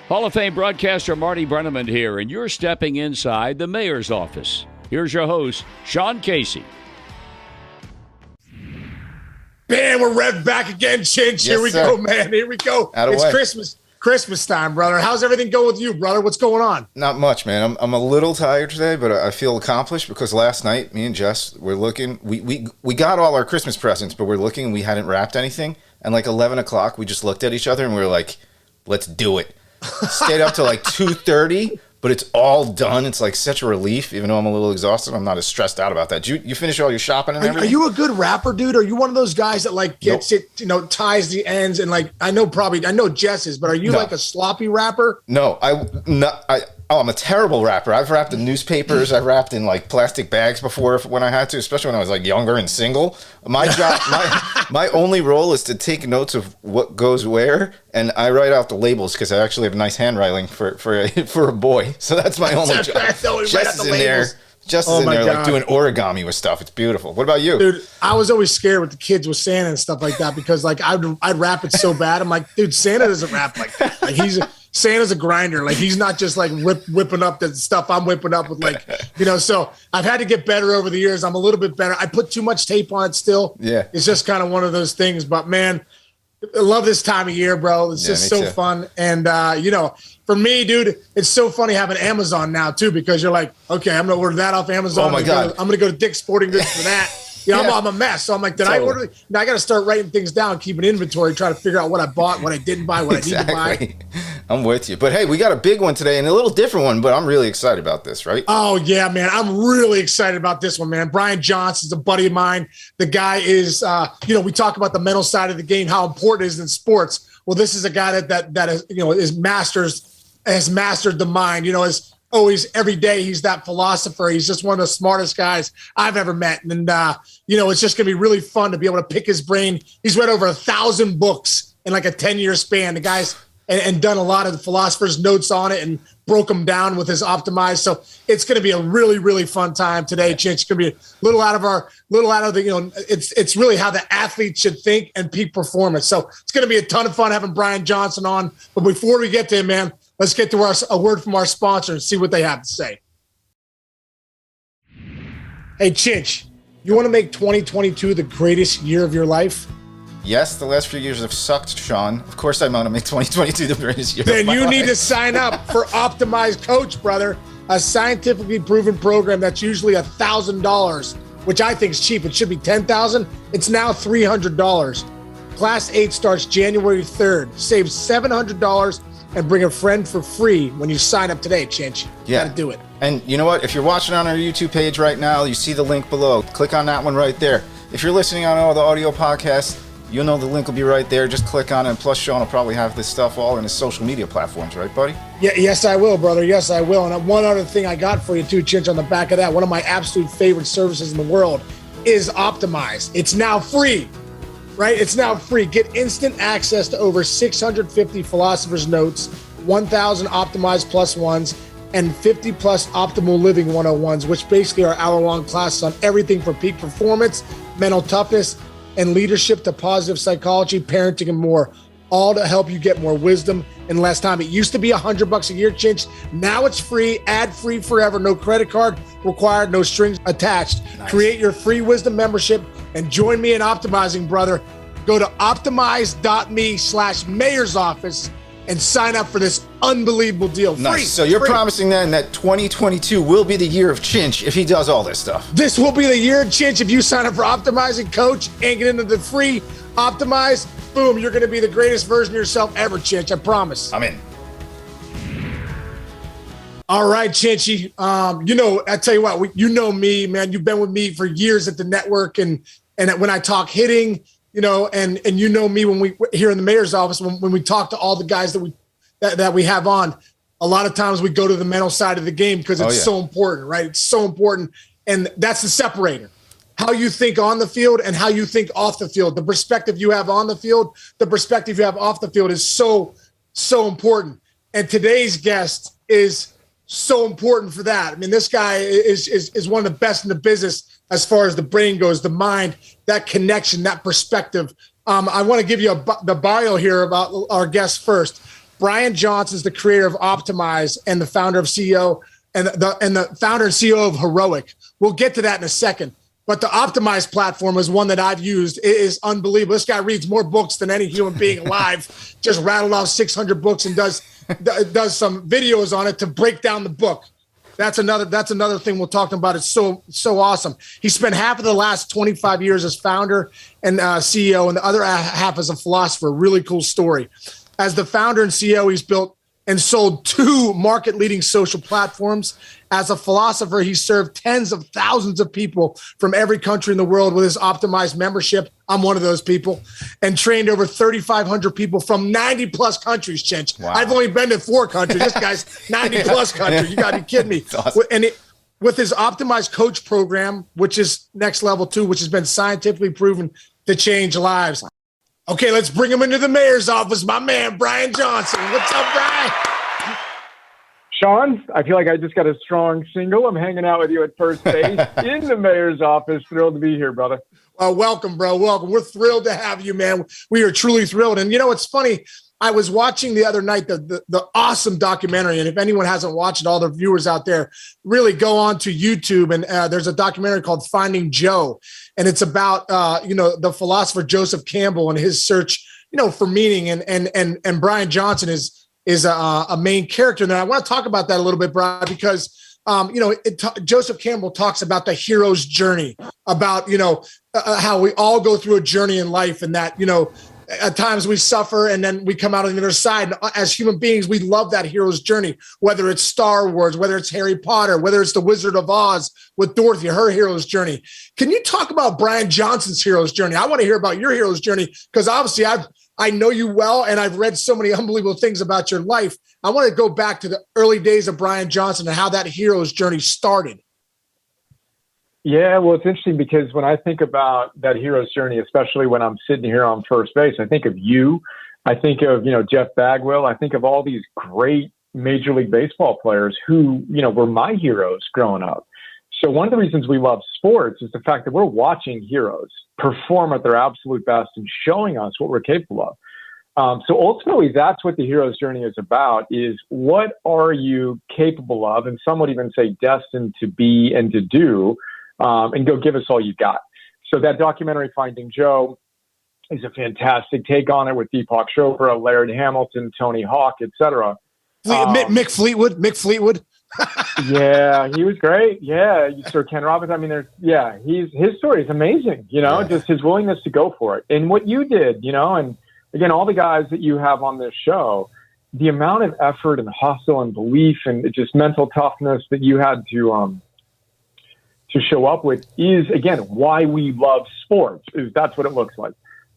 Hall of Fame broadcaster Marty Brenneman here, and you're stepping inside the mayor's office. Here's your host, Sean Casey. Man, we're back again, Chinch. Here we go, man. Here we go. It's Christmas time, brother. How's everything going with you, brother? What's going on? Not much, man. I'm a little tired today, but I feel accomplished because last night, me and Jess were looking. We got all our Christmas presents, but we're looking. We hadn't wrapped anything. And like 11 o'clock, we just looked at each other and we were like, let's do it. Stayed up till like 2:30, but it's all done. It's like such a relief, even though I'm a little exhausted. I'm not as stressed out about that. You finish all your shopping and everything? Are you a good rapper, dude? Are you one of those guys that like gets it, ties the ends and like I know Jess is, but are you like a sloppy rapper? No, I'm a terrible rapper. I've wrapped in newspapers. I've wrapped in like plastic bags before when I had to, especially when I was like younger and single. My job, my only role is to take notes of what goes where, and I write out the labels because I actually have nice handwriting for a boy. So that's my only job. Jess is in there. Just in there, like doing origami with stuff. It's beautiful. What about you? Dude, I was always scared with the kids with Santa and stuff like that because like I'd rap it so bad. I'm like, dude, Santa doesn't rap like that. Like Santa's a grinder. Like he's not just like whipping up the stuff I'm whipping up with like, so I've had to get better over the years. I'm a little bit better. I put too much tape on it still. Yeah. It's just kind of one of those things, but man, I love this time of year, bro. It's just so fun. And, for me, dude, it's so funny having Amazon now, too, because you're like, okay, I'm going to order that off Amazon. Oh, my God. I'm going to go to Dick's Sporting Goods for that. I'm a mess. So I'm like, I order? Now I got to start writing things down, keep an inventory, try to figure out what I bought, what I didn't buy, what I need to buy. I'm with you. But, hey, we got a big one today and a little different one, but I'm really excited about this, right? Oh, yeah, man. I'm really excited about this one, man. Brian Johnson's a buddy of mine. The guy is, we talk about the mental side of the game, how important it is in sports. Well, this is a guy that has mastered the mind, is always every day. He's that philosopher. He's just one of the smartest guys I've ever met. And, it's just going to be really fun to be able to pick his brain. He's read over 1,000 books in like a 10-year span. The guy's and done a lot of the Philosopher's notes on it and broke them down with his optimized. So it's going to be a really, really fun time today, Chinch. It's going to be a little out of the, it's really how the athlete should think and peak performance. So it's going to be a ton of fun having Brian Johnson on. But before we get to him, man, let's get to a word from our sponsor and see what they have to say. Hey, Chinch, you want to make 2022 the greatest year of your life? Yes, the last few years have sucked, Sean. Of course I want to make 2022 the greatest year Then of my life. need to sign up for Optimized Coach, brother, a scientifically proven program that's usually $1,000, which I think is cheap. It should be $10,000. It's now $300. Class 8 starts January 3rd. Save $700 and bring a friend for free when you sign up today, Chinch. Yeah. Gotta do it. And you know what? If you're watching on our YouTube page right now, you see the link below. Click on that one right there. If you're listening on all the audio podcasts, you'll know the link will be right there. Just click on it. And plus, Sean will probably have this stuff all in his social media platforms, right, buddy? Yeah, yes, I will, brother. Yes, I will. And one other thing I got for you, too, Chinch, on the back of that, one of my absolute favorite services in the world is Optimized. It's now free, right? It's now free. Get instant access to over 650 Philosopher's Notes, 1,000 Optimized Plus ones, and 50 plus Optimal Living 101s, which basically are hour-long classes on everything from peak performance, mental toughness, and leadership to positive psychology, parenting, and more, all to help you get more wisdom in less time. It used to be $100 a year, Chinch. Now it's free, ad-free forever, no credit card required, no strings attached. Nice. Create your free wisdom membership and join me in optimizing, brother. Go to optimize.me/mayor's office and sign up for this unbelievable deal. Nice. Free. So you're promising then that 2022 will be the year of Chinch if he does all this stuff. This will be the year of Chinch if you sign up for Optimizing Coach and get into the free Optimize. Boom, you're going to be the greatest version of yourself ever, Chinch. I promise. I'm in. All right, Chinchy. I tell you what, you know me, man. You've been with me for years at the network, and when I talk hitting, and you know me when we here in the mayor's office when we talk to all the guys that we have on. A lot of times we go to the mental side of the game because it's so important, right? It's so important, and that's the separator. How you think on the field and how you think off the field. The perspective you have on the field, the perspective you have off the field is so important. And today's guest is so important for that. I mean, this guy is one of the best in the business as far as the brain goes, the mind, that connection, that perspective. I want to give you the bio here about our guest first. Brian Johnson's the creator of Optimize and the founder of CEO and the founder and CEO of Heroic. We'll get to that in a second. But the Optimize platform is one that I've used. It is unbelievable. This guy reads more books than any human being alive. Just rattled off 600 books and does some videos on it to break down the book. That's another thing we'll talk about. It's so awesome. He spent half of the last 25 years as founder and CEO, and the other half as a philosopher. Really cool story. As the founder and CEO, he's built and sold 2 market-leading social platforms. As a philosopher, he served tens of thousands of people from every country in the world with his Optimized membership. I'm one of those people. And trained over 3,500 people from 90-plus countries, Chinch. Wow. I've only been to 4 countries. This guy's 90-plus countries. You got to be kidding me. Awesome. With his Optimized Coach program, which is next level 2, which has been scientifically proven to change lives. Okay, let's bring him into the mayor's office. My man, Brian Johnson. What's up, Brian? Sean, I feel like I just got a strong single. I'm hanging out with you at first base in the mayor's office. Thrilled to be here, brother. Welcome, bro. Welcome. We're thrilled to have you, man. We are truly thrilled. And you know, it's funny. I was watching the other night the awesome documentary, and if anyone hasn't watched it, all the viewers out there, really go on to YouTube, and there's a documentary called Finding Joe, and it's about the philosopher Joseph Campbell and his search, for meaning, and Brian Johnson is a main character. And I want to talk about that a little bit, Brian, because Joseph Campbell talks about the hero's journey, about how we all go through a journey in life, and that at times we suffer and then we come out on the other side. And as human beings, we love that hero's journey, whether it's Star Wars, whether it's Harry Potter, whether it's the Wizard of Oz with Dorothy, her hero's journey. Can you talk about Brian Johnson's hero's journey? I want to hear about your hero's journey, because obviously I know you well, and I've read so many unbelievable things about your life. I want to go back to the early days of Brian Johnson and how that hero's journey started. Yeah, well, it's interesting because when I think about that hero's journey, especially when I'm sitting here on first base, I think of you. I think of, Jeff Bagwell. I think of all these great Major League Baseball players who, were my heroes growing up. So one of the reasons we love sports is the fact that we're watching heroes perform at their absolute best and showing us what we're capable of. So ultimately, that's what the hero's journey is about, is what are you capable of? And some would even say destined to be and to do. And go give us all you got. So that documentary, Finding Joe, is a fantastic take on it with Deepak Chopra, Laird Hamilton, Tony Hawk, etc. Mick Fleetwood. Yeah, he was great. Yeah, Sir Ken Robinson. I mean, his story is amazing. Just his willingness to go for it, and what you did. And again, all the guys that you have on this show, the amount of effort and hustle and belief and just mental toughness that you had to show up with is, again, why we love sports. That's what it looks like.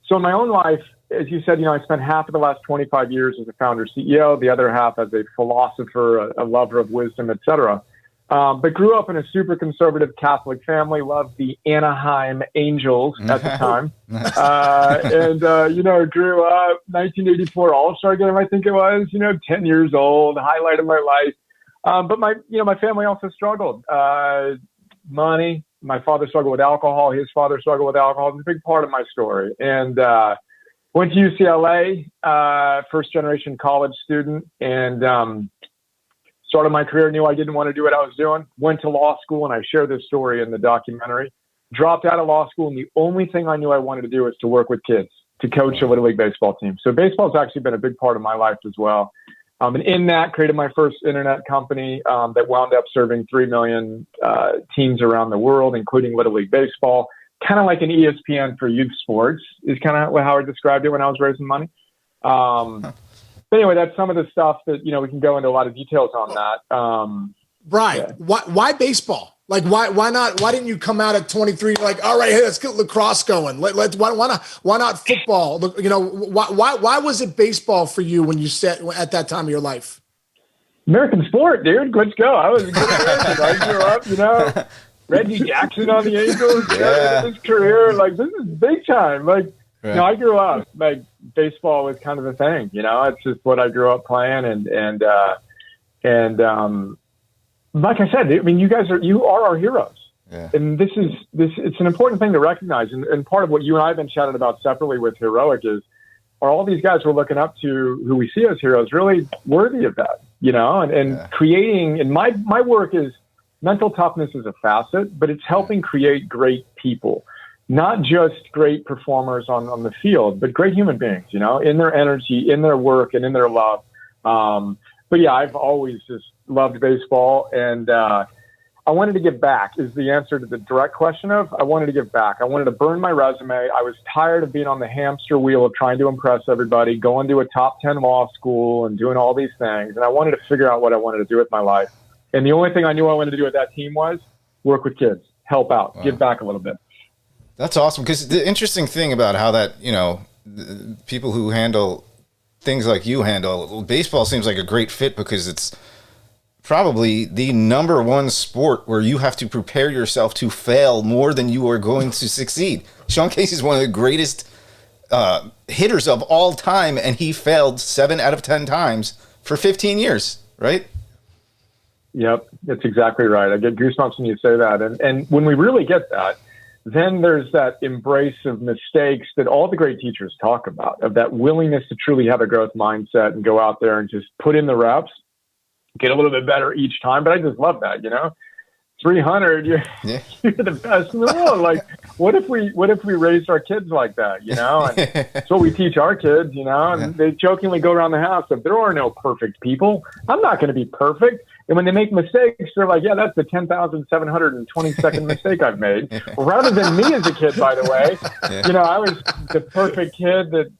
So in my own life, as you said, I spent half of the last 25 years as a founder CEO, the other half as a philosopher, a lover of wisdom, etc. But grew up in a super conservative Catholic family, loved the Anaheim Angels at the time. Grew up 1984 All-Star game, I think it was, 10 years old, highlight of my life. But my family also struggled. Money. My father struggled with alcohol. His father struggled with alcohol. It's a big part of my story. And went to UCLA, first generation college student, and started my career. Knew I didn't want to do what I was doing. Went to law school, and I share this story in the documentary. Dropped out of law school, and the only thing I knew I wanted to do was to work with kids, to coach a Little League baseball team. So baseball has actually been a big part of my life as well. And in that, created my first internet company that wound up serving 3 million teams around the world, including Little League Baseball. Kind of like an ESPN for youth sports is kind of how I described it when I was raising money. But anyway, that's some of the stuff that, we can go into a lot of details on that. Brian, why baseball? Like, why not? Why didn't you come out at 23? Like, all right, hey, let's get lacrosse going. Why not football? Why was it baseball for you when you set at that time of your life? American sport, dude. Let's go. I was a good person. I grew up, Reggie Jackson on the Angels. His career, this is big time. Right. I grew up baseball was kind of a thing. It's just what I grew up playing, and like I said, I mean, you are our heroes. Yeah. And it's an important thing to recognize. And part of what you and I have been chatting about separately with Heroic is are all these guys we're looking up to who we see as heroes really worthy of that, and creating, and my work is mental toughness is a facet, but it's helping create great people, not just great performers on the field, but great human beings, in their energy, in their work, and in their love. But yeah, I've always just loved baseball, and I wanted to give back is the answer to the direct question of I wanted to give back. I wanted to burn my resume. I was tired of being on the hamster wheel of trying to impress everybody, going to a top 10 law school and doing all these things. And I wanted to figure out what I wanted to do with my life. And the only thing I knew I wanted to do with that team was work with kids, help out, give back a little bit. That's awesome. Because the interesting thing about how that, people who handle things like you handle, baseball seems like a great fit because it's probably the number one sport where you have to prepare yourself to fail more than you are going to succeed. Sean Casey is one of the greatest hitters of all time, and he failed 7 out of 10 times for 15 years, right? Yep, that's exactly right. I get goosebumps when you say that. And when we really get that, then there's that embrace of mistakes that all the great teachers talk about, of that willingness to truly have a growth mindset and go out there and just put in the reps, get a little bit better each time. But I just love that, 300, you're the best in the world. Like, what if we raised our kids like that, and that's what we teach our kids, and they jokingly go around the house of there are no perfect people. I'm not going to be perfect. And when they make mistakes, they're like, yeah, that's the 10,722nd mistake I've made. Rather than me as a kid, by the way, I was the perfect kid that,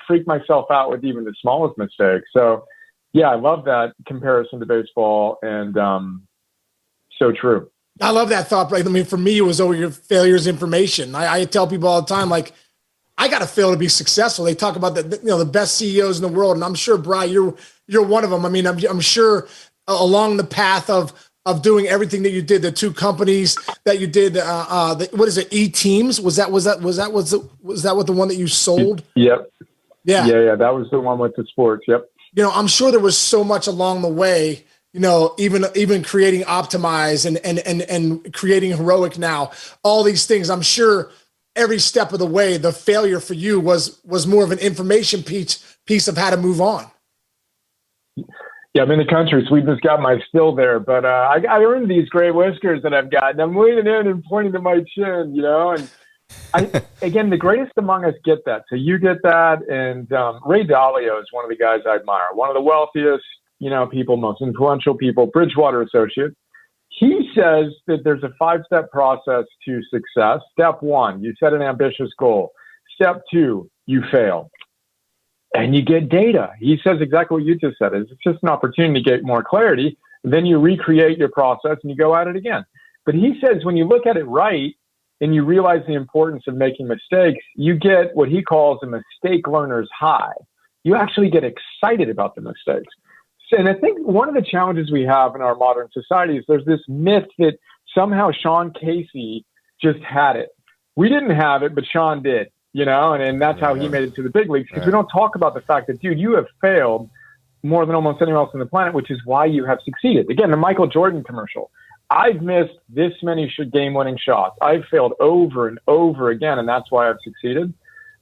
freaked myself out with even the smallest mistake. So yeah, I love that comparison to baseball, and so true. I love that thought. Right? I mean, for me, it was your failure's information. I tell people all the time, like, I got to fail to be successful. They talk about the best CEOs in the world, and I'm sure, Brian, you're one of them. I mean, I'm sure along the path of doing everything that you did, the 2 companies that you did, what is it, E-Teams? Was that what the one that you sold? Yep. Yeah. That was the one with the sports. Yep. I'm sure there was so much along the way, even creating Optimize and creating Heroic now, all these things. I'm sure every step of the way, the failure for you was more of an information piece of how to move on. Yeah, I'm in the country, so we just got my still there. But I earned these gray whiskers that I've got, and I'm leaning in and pointing to my chin, and again, the greatest among us get that. So you get that, and Ray Dalio is one of the guys I admire, one of the wealthiest, people, most influential people, Bridgewater Associates. He says that there's a 5-step process to success. Step 1, you set an ambitious goal. Step 2, you fail. And you get data. He says exactly what you just said. It's just an opportunity to get more clarity. Then you recreate your process and you go at it again. But he says when you look at it right, and you realize the importance of making mistakes, you get what he calls a mistake learner's high. You actually get excited about the mistakes. And I think one of the challenges we have in our modern society is there's this myth that somehow Sean Casey just had it. We didn't have it, but Sean did, and that's how he made it to the big leagues. Because we don't talk about the fact that, dude, you have failed more than almost anyone else on the planet, which is why you have succeeded. Again, the Michael Jordan commercial. I've missed this many game-winning shots. I've failed over and over again, and that's why I've succeeded.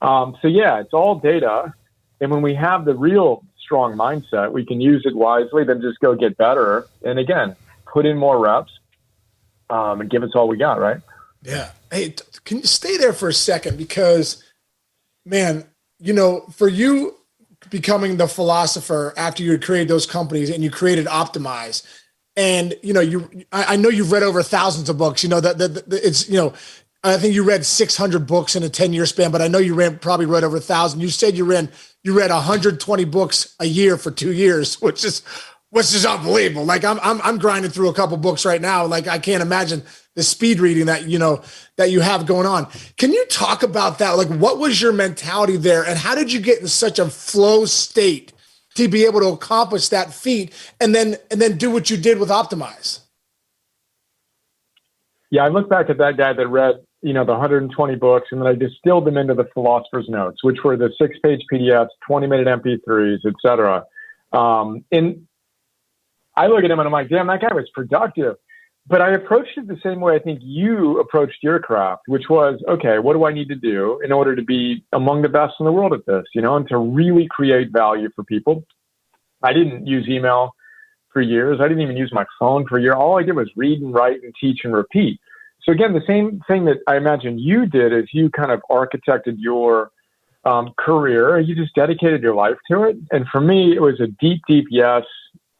So yeah, it's all data. And when we have the real strong mindset, we can use it wisely, then just go get better. And again, put in more reps and give us all we got, right? Yeah. Hey, can you stay there for a second? Because, man, for you becoming the philosopher after you had created those companies and you created Optimize, and, I know you've read over thousands of books, it's, I think you read 600 books in a 10-year span, but I know you probably read over 1,000. You said you read 120 books a year for 2 years, which is unbelievable. Like I'm grinding through a couple books right now. Like I can't imagine the speed reading that you have going on. Can you talk about that? Like, what was your mentality there, and how did you get in such a flow state to be able to accomplish that feat and then do what you did with Optimize? Yeah, I look back at that guy that read, the 120 books, and then I distilled them into the Philosopher's Notes, which were the 6-page PDFs, 20-minute MP3s, et cetera. And I look at him and I'm like, damn, that guy was productive. but I approached it the same way I think you approached your craft, which was, okay, what do I need to do in order to be among the best in the world at this, and to really create value for people? I didn't use email for years. I didn't even use my phone for a year. All I did was read and write and teach and repeat. So again, the same thing that I imagine you did is you kind of architected your career. You just dedicated your life to it. And for me, it was a deep, deep yes,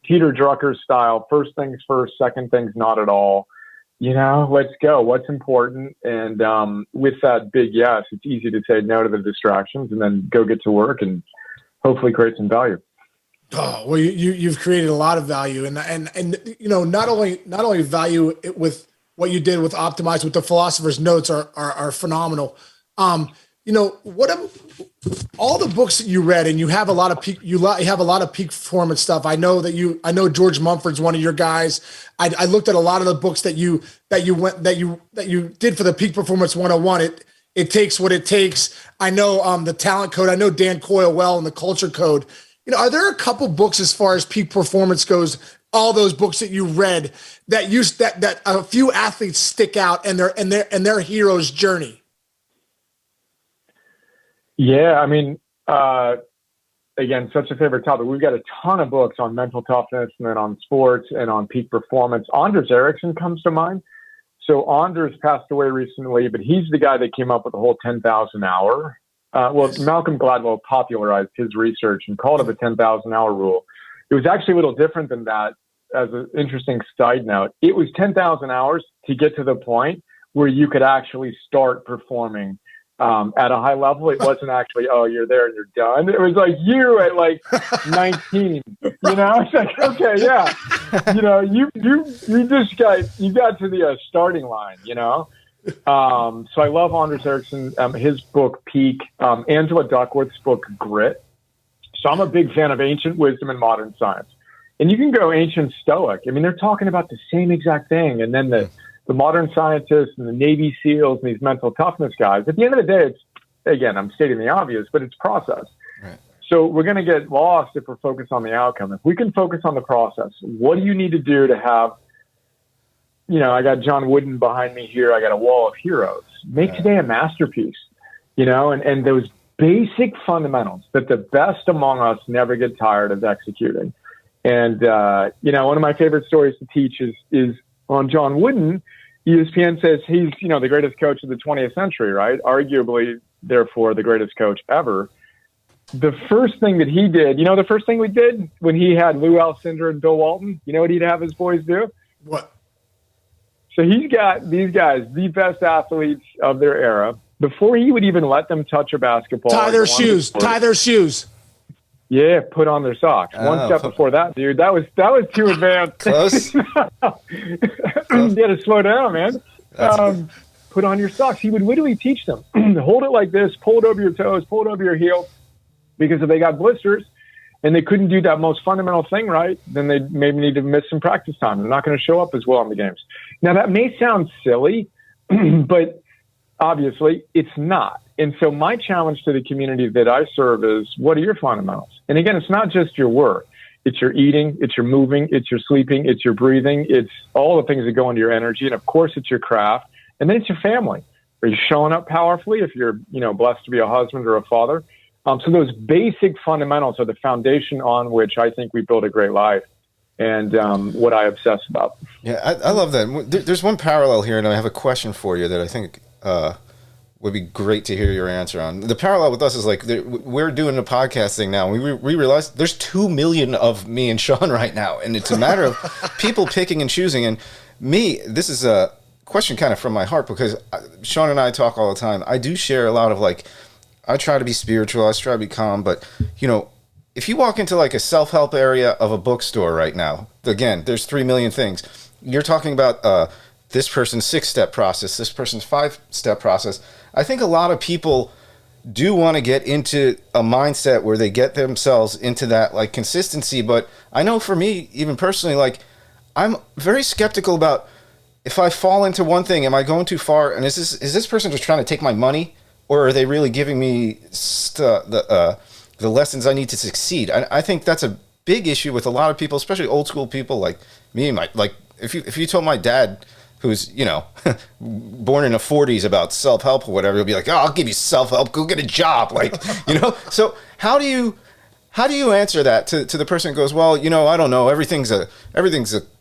Peter Drucker style, first things first, second things not at all. Let's go. What's important? And with that big yes, it's easy to say no to the distractions and then go get to work and hopefully create some value. Oh, well, you've created a lot of value, and not only value with what you did with Optimize with the Philosopher's Notes are phenomenal. All the books that you read, and you have a lot of peak performance stuff. I know George Mumford's one of your guys. I looked at a lot of the books that you did for the Peak Performance 101. It takes what it takes. I know the Talent Code. I know Dan Coyle well, and the Culture Code. Are there a couple books as far as peak performance goes? All those books that you read that a few athletes stick out and their hero's journey. Yeah, I mean, again, such a favorite topic. We've got a ton of books on mental toughness and then on sports and on peak performance. Anders Ericsson comes to mind. So Anders passed away recently, but he's the guy that came up with the whole 10,000 hour. Malcolm Gladwell popularized his research and called it the 10,000 hour rule. It was actually a little different than that. As an interesting side note, it was 10,000 hours to get to the point where you could actually start performing at a high level. It wasn't actually, oh, you're there and you're done. It was like you at like 19, it's like, okay, yeah, you got to the starting line, So I love Anders Ericsson, his book, Peak, Angela Duckworth's book, Grit. So I'm a big fan of ancient wisdom and modern science. And you can go ancient Stoic. I mean, they're talking about the same exact thing. And then the modern scientists and the Navy SEALs and these mental toughness guys, at the end of the day, again, I'm stating the obvious, but it's process. Right. So we're going to get lost if we're focused on the outcome. If we can focus on the process, what do you need to do to have, I got John Wooden behind me here. I got a wall of heroes. Make today a masterpiece, and those basic fundamentals that the best among us never get tired of executing. And, one of my favorite stories to teach is on John Wooden. ESPN says he's, the greatest coach of the 20th century, right? Arguably, therefore, the greatest coach ever. The first thing that he did, the first thing we did when he had Lou Alcindor and Bill Walton, what he'd have his boys do? What? So he's got these guys, the best athletes of their era. Before he would even let them touch a basketball. Tie their shoes. Yeah, put on their socks. One step before that, dude. That was too advanced. Close. You got to slow down, man. Put on your socks. He would literally teach them. Hold it like this, pull it over your toes, pull it over your heel. Because if they got blisters and they couldn't do that most fundamental thing right, then they maybe need to miss some practice time. They're not going to show up as well in the games. Now, that may sound silly, but obviously it's not. And so my challenge to the community that I serve is, what are your fundamentals? And again, it's not just your work. It's your eating, it's your moving, it's your sleeping, it's your breathing. It's all the things that go into your energy. And of course, it's your craft. And then it's your family. Are you showing up powerfully if you're, blessed to be a husband or a father? So those basic fundamentals are the foundation on which I think we build a great life. And what I obsess about. Yeah, I love that. There's one parallel here, and I have a question for you that I think would be great to hear your answer on. The parallel with us is like we're doing a podcast thing now. We realize there's 2 million of me and Sean right now, and it's a matter of people picking and choosing. And me, this is a question kind of from my heart because Sean and I talk all the time. I do share a lot of I try to be spiritual, I try to be calm, but if you walk into like a self-help area of a bookstore right now, again, there's 3 million things. You're talking about this person's 6-step process, this person's 5-step process. I think a lot of people do want to get into a mindset where they get themselves into that like consistency. But I know for me, even personally, I'm very skeptical about if I fall into one thing, am I going too far? And is this person just trying to take my money, or are they really giving me the lessons I need to succeed? I think that's a big issue with a lot of people, especially old school people like me, if you told my dad, who's, you know, born in the 40s, about self-help or whatever, he'll be like, oh, I'll give you self-help, go get a job. Like, you know, so how do you answer that to the person who goes, well, you know, I don't know, everything's a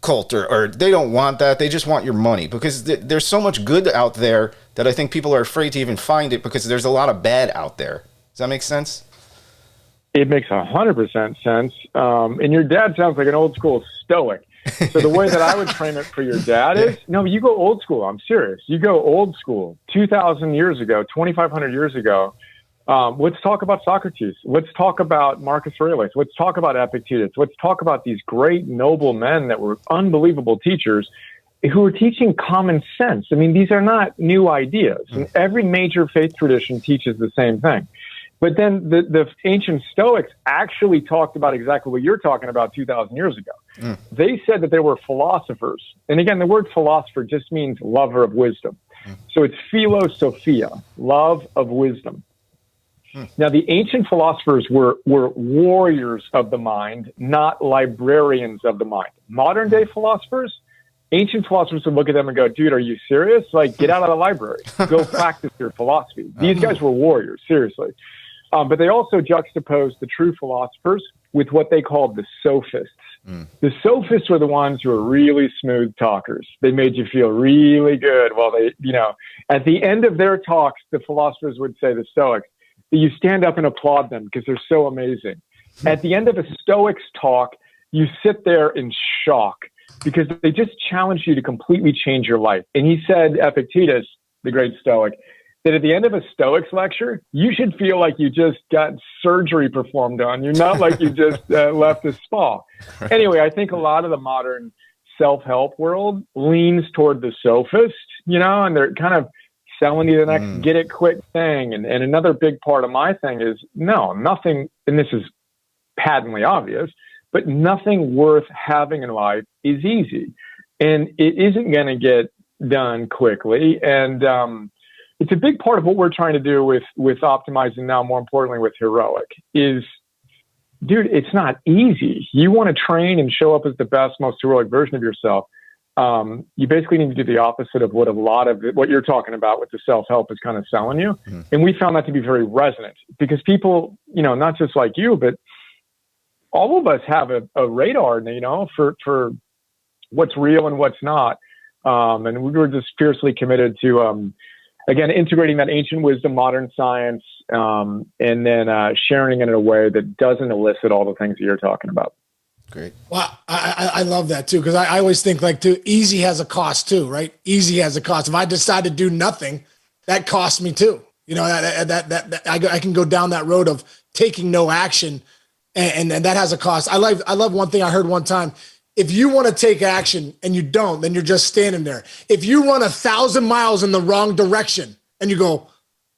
cult, or they don't want that, they just want your money? Because there's so much good out there that I think people are afraid to even find it, because there's a lot of bad out there. Does that make sense? It makes 100% sense. And your dad sounds like an old school stoic. So the way that I would frame it for your dad is, no, you go old school. I'm serious. You go old school. 2,000 years ago, 2,500 years ago, let's talk about Socrates. Let's talk about Marcus Aurelius. Let's talk about Epictetus. Let's talk about these great noble men that were unbelievable teachers who were teaching common sense. I mean, these are not new ideas. And every major faith tradition teaches the same thing. But then the ancient Stoics actually talked about exactly what you're talking about 2,000 years ago. They said that they were philosophers. And again, the word philosopher just means lover of wisdom. So it's philosophia, love of wisdom. Now, the ancient philosophers were warriors of the mind, not librarians of the mind. Modern day philosophers, ancient philosophers would look at them and go, dude, are you serious? Like, get out of the library. Go practice your philosophy. These guys were warriors, seriously. But they also juxtaposed the true philosophers with what they called the sophists. The sophists were the ones who were really smooth talkers. They made you feel really good. Well, they, you know, at the end of their talks, the philosophers would say, the Stoics, you stand up and applaud them because they're so amazing. At the end of a Stoic's talk, you sit there in shock because they just challenge you to completely change your life. And he said, Epictetus, the great Stoic, that at the end of a Stoics lecture, you should feel like you just got surgery performed on you, not like you just left a spa. Anyway, I think a lot of the modern self-help world leans toward the sophist, you know, and they're kind of selling you the next get it quick thing. And another big part of my thing is, no, nothing, and this is patently obvious, but nothing worth having in life is easy. And it isn't going to get done quickly. And it's a big part of what we're trying to do with optimizing now, more importantly with heroic, is, dude, it's not easy. You want to train and show up as the best, most heroic version of yourself. You basically need to do the opposite of what a lot of what you're talking about with the self-help is kind of selling you. And we found that to be very resonant because people, you know, not just like you, but all of us have a radar, you know, for what's real and what's not. And we were just fiercely committed to, again, integrating that ancient wisdom, modern science, and then sharing it in a way that doesn't elicit all the things that you're talking about. Great. Well, I love that too, because I always think like easy has a cost too, right? Easy has a cost. If I decide to do nothing, that costs me too. You know, that I can go down that road of taking no action, and that has a cost. I love one thing I heard one time. If you want to take action and you don't, then you're just standing there. If you run 1,000 miles in the wrong direction and you go,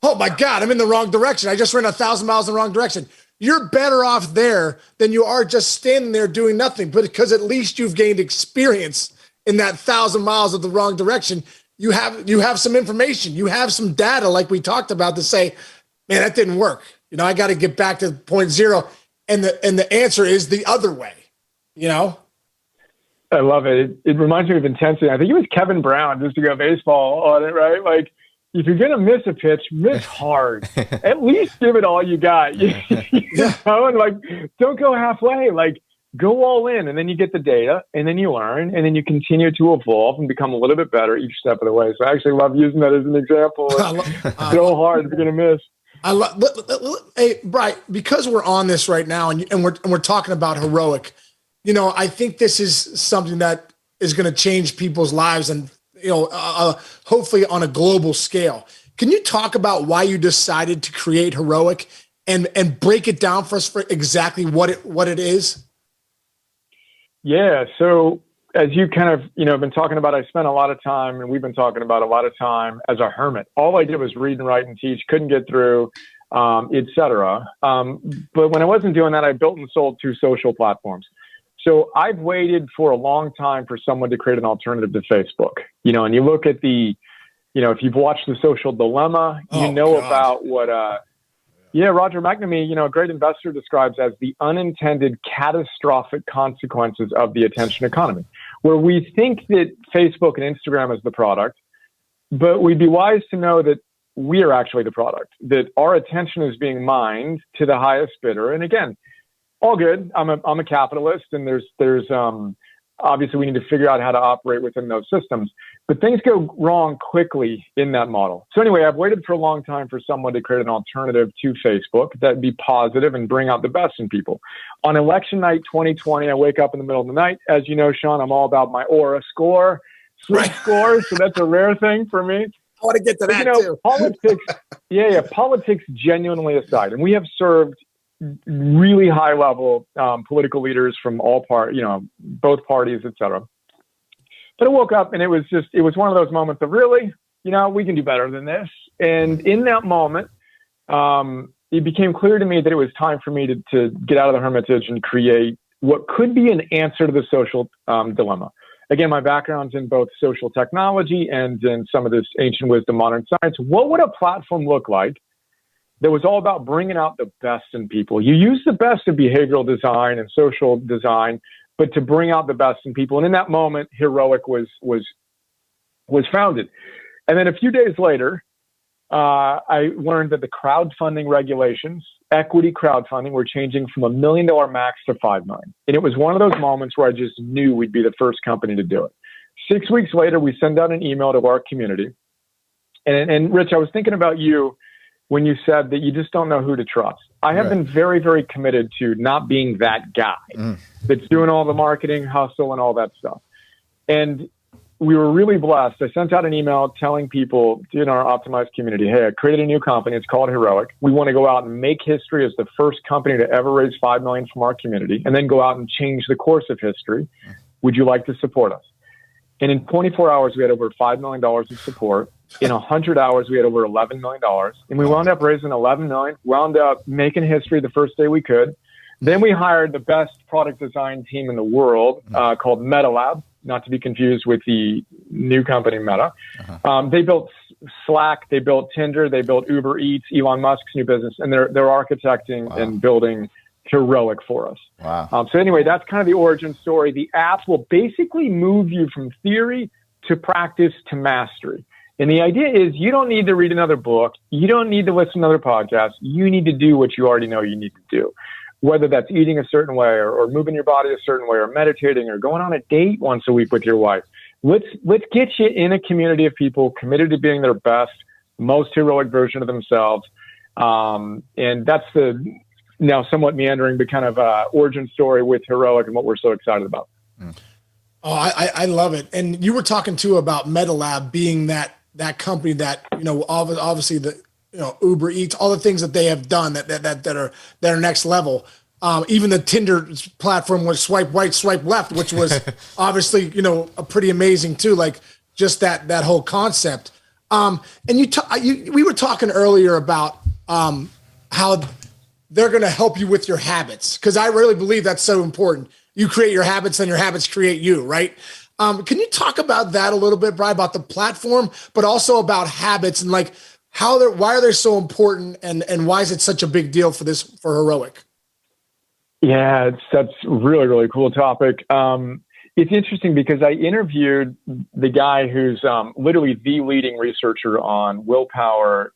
oh my God, I'm in the wrong direction. I just ran 1,000 miles in the wrong direction. You're better off there than you are just standing there doing nothing. But because at least you've gained experience in that 1,000 miles of the wrong direction, you have some information, you have some data, like we talked about, to say, man, that didn't work. You know, I got to get back to point zero. And the answer is the other way, you know? I love it. It reminds me of intensity. I think it was Kevin Brown, just to go baseball on it, right? Like, if you're going to miss a pitch, miss hard. At least give it all you got. You know? And like, don't go halfway. Like, go all in, and then you get the data, and then you learn, and then you continue to evolve and become a little bit better each step of the way. So I actually love using that as an example. Go hard if you're going to miss. Hey, Brian, because we're on this right now, and we're talking about heroic. You know, I think this is something that is going to change people's lives, and you know, hopefully on a global scale. Can you talk about why you decided to create heroic, and break it down for us for exactly what it is? Yeah. So as you kind of, you know, been talking about, I spent a lot of time, and we've been talking about a lot of time as a hermit. All I did was read and write and teach, couldn't get through, et cetera. But when I wasn't doing that, I built and sold 2 social platforms. So I've waited for a long time for someone to create an alternative to Facebook, you know, and you look at the, you know, if you've watched The Social Dilemma, about what, Roger McNamee, you know, a great investor, describes as the unintended catastrophic consequences of the attention economy. where we think that Facebook and Instagram is the product, but we'd be wise to know that we are actually the product, that our attention is being mined to the highest bidder. And again, all good. I'm a capitalist, and there's obviously we need to figure out how to operate within those systems, but things go wrong quickly in that model. So anyway, I've waited for a long time for someone to create an alternative to Facebook that'd be positive and bring out the best in people. On election night 2020, I wake up in the middle of the night. As you know, Sean, I'm all about my aura score, sleep score. So that's a rare thing for me. I want to get to that too. Politics, politics genuinely aside, and we have served really high level political leaders from all both parties, et cetera. But I woke up and it was one of those moments of really, we can do better than this. And in that moment, it became clear to me that it was time for me to get out of the hermitage and create what could be an answer to the social dilemma. Again, my background's in both social technology and in some of this ancient wisdom, modern science. What would a platform look like that was all about bringing out the best in people? You use the best of behavioral design and social design, but to bring out the best in people. And in that moment, Heroic was founded. And then a few days later, I learned that the crowdfunding regulations, equity crowdfunding, were changing from $1 million max to $5 million. And it was one of those moments where I just knew we'd be the first company to do it. 6 weeks later, we send out an email to our community. And Rich, I was thinking about you when you said that you just don't know who to trust. I have been very, very committed to not being that guy that's doing all the marketing, hustle, and all that stuff. And we were really blessed. I sent out an email telling people in our optimized community, hey, I created a new company. It's called Heroic. We want to go out and make history as the first company to ever raise $5 million from our community and then go out and change the course of history. Would you like to support us? And in 24 hours, we had over $5 million of support. In 100 hours, we had over $11 million. And we wound up raising $11 million, wound up making history the first day we could. Then we hired the best product design team in the world called MetaLab, not to be confused with the new company Meta. They built Slack, they built Tinder, they built Uber Eats, Elon Musk's new business, and they're architecting and building Heroic for us. Wow. So anyway, that's kind of the origin story. The app will basically move you from theory to practice to mastery. And the idea is you don't need to read another book. You don't need to listen to another podcast. You need to do what you already know you need to do, whether that's eating a certain way or moving your body a certain way or meditating or going on a date once a week with your wife. Let's get you in a community of people committed to being their best, most heroic version of themselves. And that's the now somewhat meandering, but kind of origin story with Heroic and what we're so excited about. Oh, I love it. And you were talking too about MetaLab being that company that, obviously the, Uber Eats, all the things that they have done that are next level. Even the Tinder platform was swipe right, swipe left, which was obviously, a pretty amazing too. Like just that whole concept. And we were talking earlier about how they're going to help you with your habits. Cause I really believe that's so important. You create your habits and your habits create you, right? Can you talk about that a little bit, Brian, about the platform, but also about habits and like why are they so important and why is it such a big deal for Heroic? Yeah, that's really, really cool topic. It's interesting because I interviewed the guy who's literally the leading researcher on willpower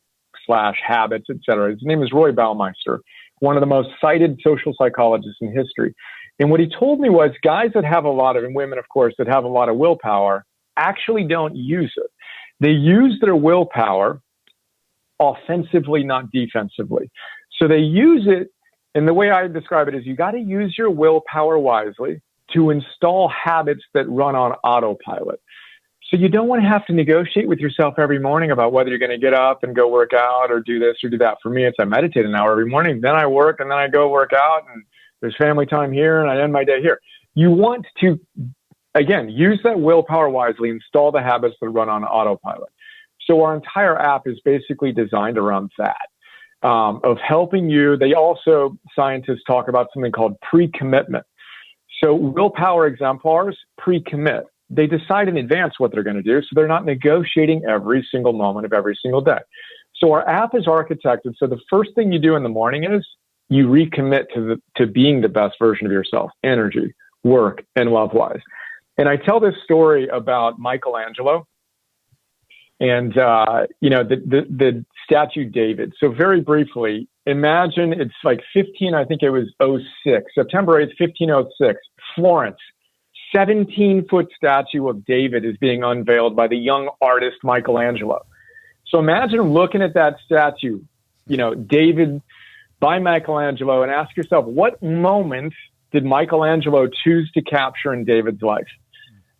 / habits, et cetera. His name is Roy Baumeister, one of the most cited social psychologists in history. And what he told me was guys that have a lot of, and women, of course, that have a lot of willpower actually don't use it. They use their willpower offensively, not defensively. So they use it, and the way I describe it is you got to use your willpower wisely to install habits that run on autopilot. So you don't want to have to negotiate with yourself every morning about whether you're going to get up and go work out or do this or do that. For me, it's I meditate an hour every morning, then I work, and then I go work out, and there's family time here, and I end my day here. You want to, again, use that willpower wisely, install the habits that run on autopilot. So our entire app is basically designed around that, of helping you. They also, scientists talk about something called pre-commitment. So willpower exemplars pre-commit. They decide in advance what they're going to do, so they're not negotiating every single moment of every single day. So our app is architected so the first thing you do in the morning is you recommit to being the best version of yourself, energy, work, and love-wise. And I tell this story about Michelangelo and, the statue David. So very briefly, imagine it's like I think it was September 8th, 1506, Florence. 17-foot statue of David is being unveiled by the young artist Michelangelo. So imagine looking at that statue, David by Michelangelo, and ask yourself, what moment did Michelangelo choose to capture in David's life?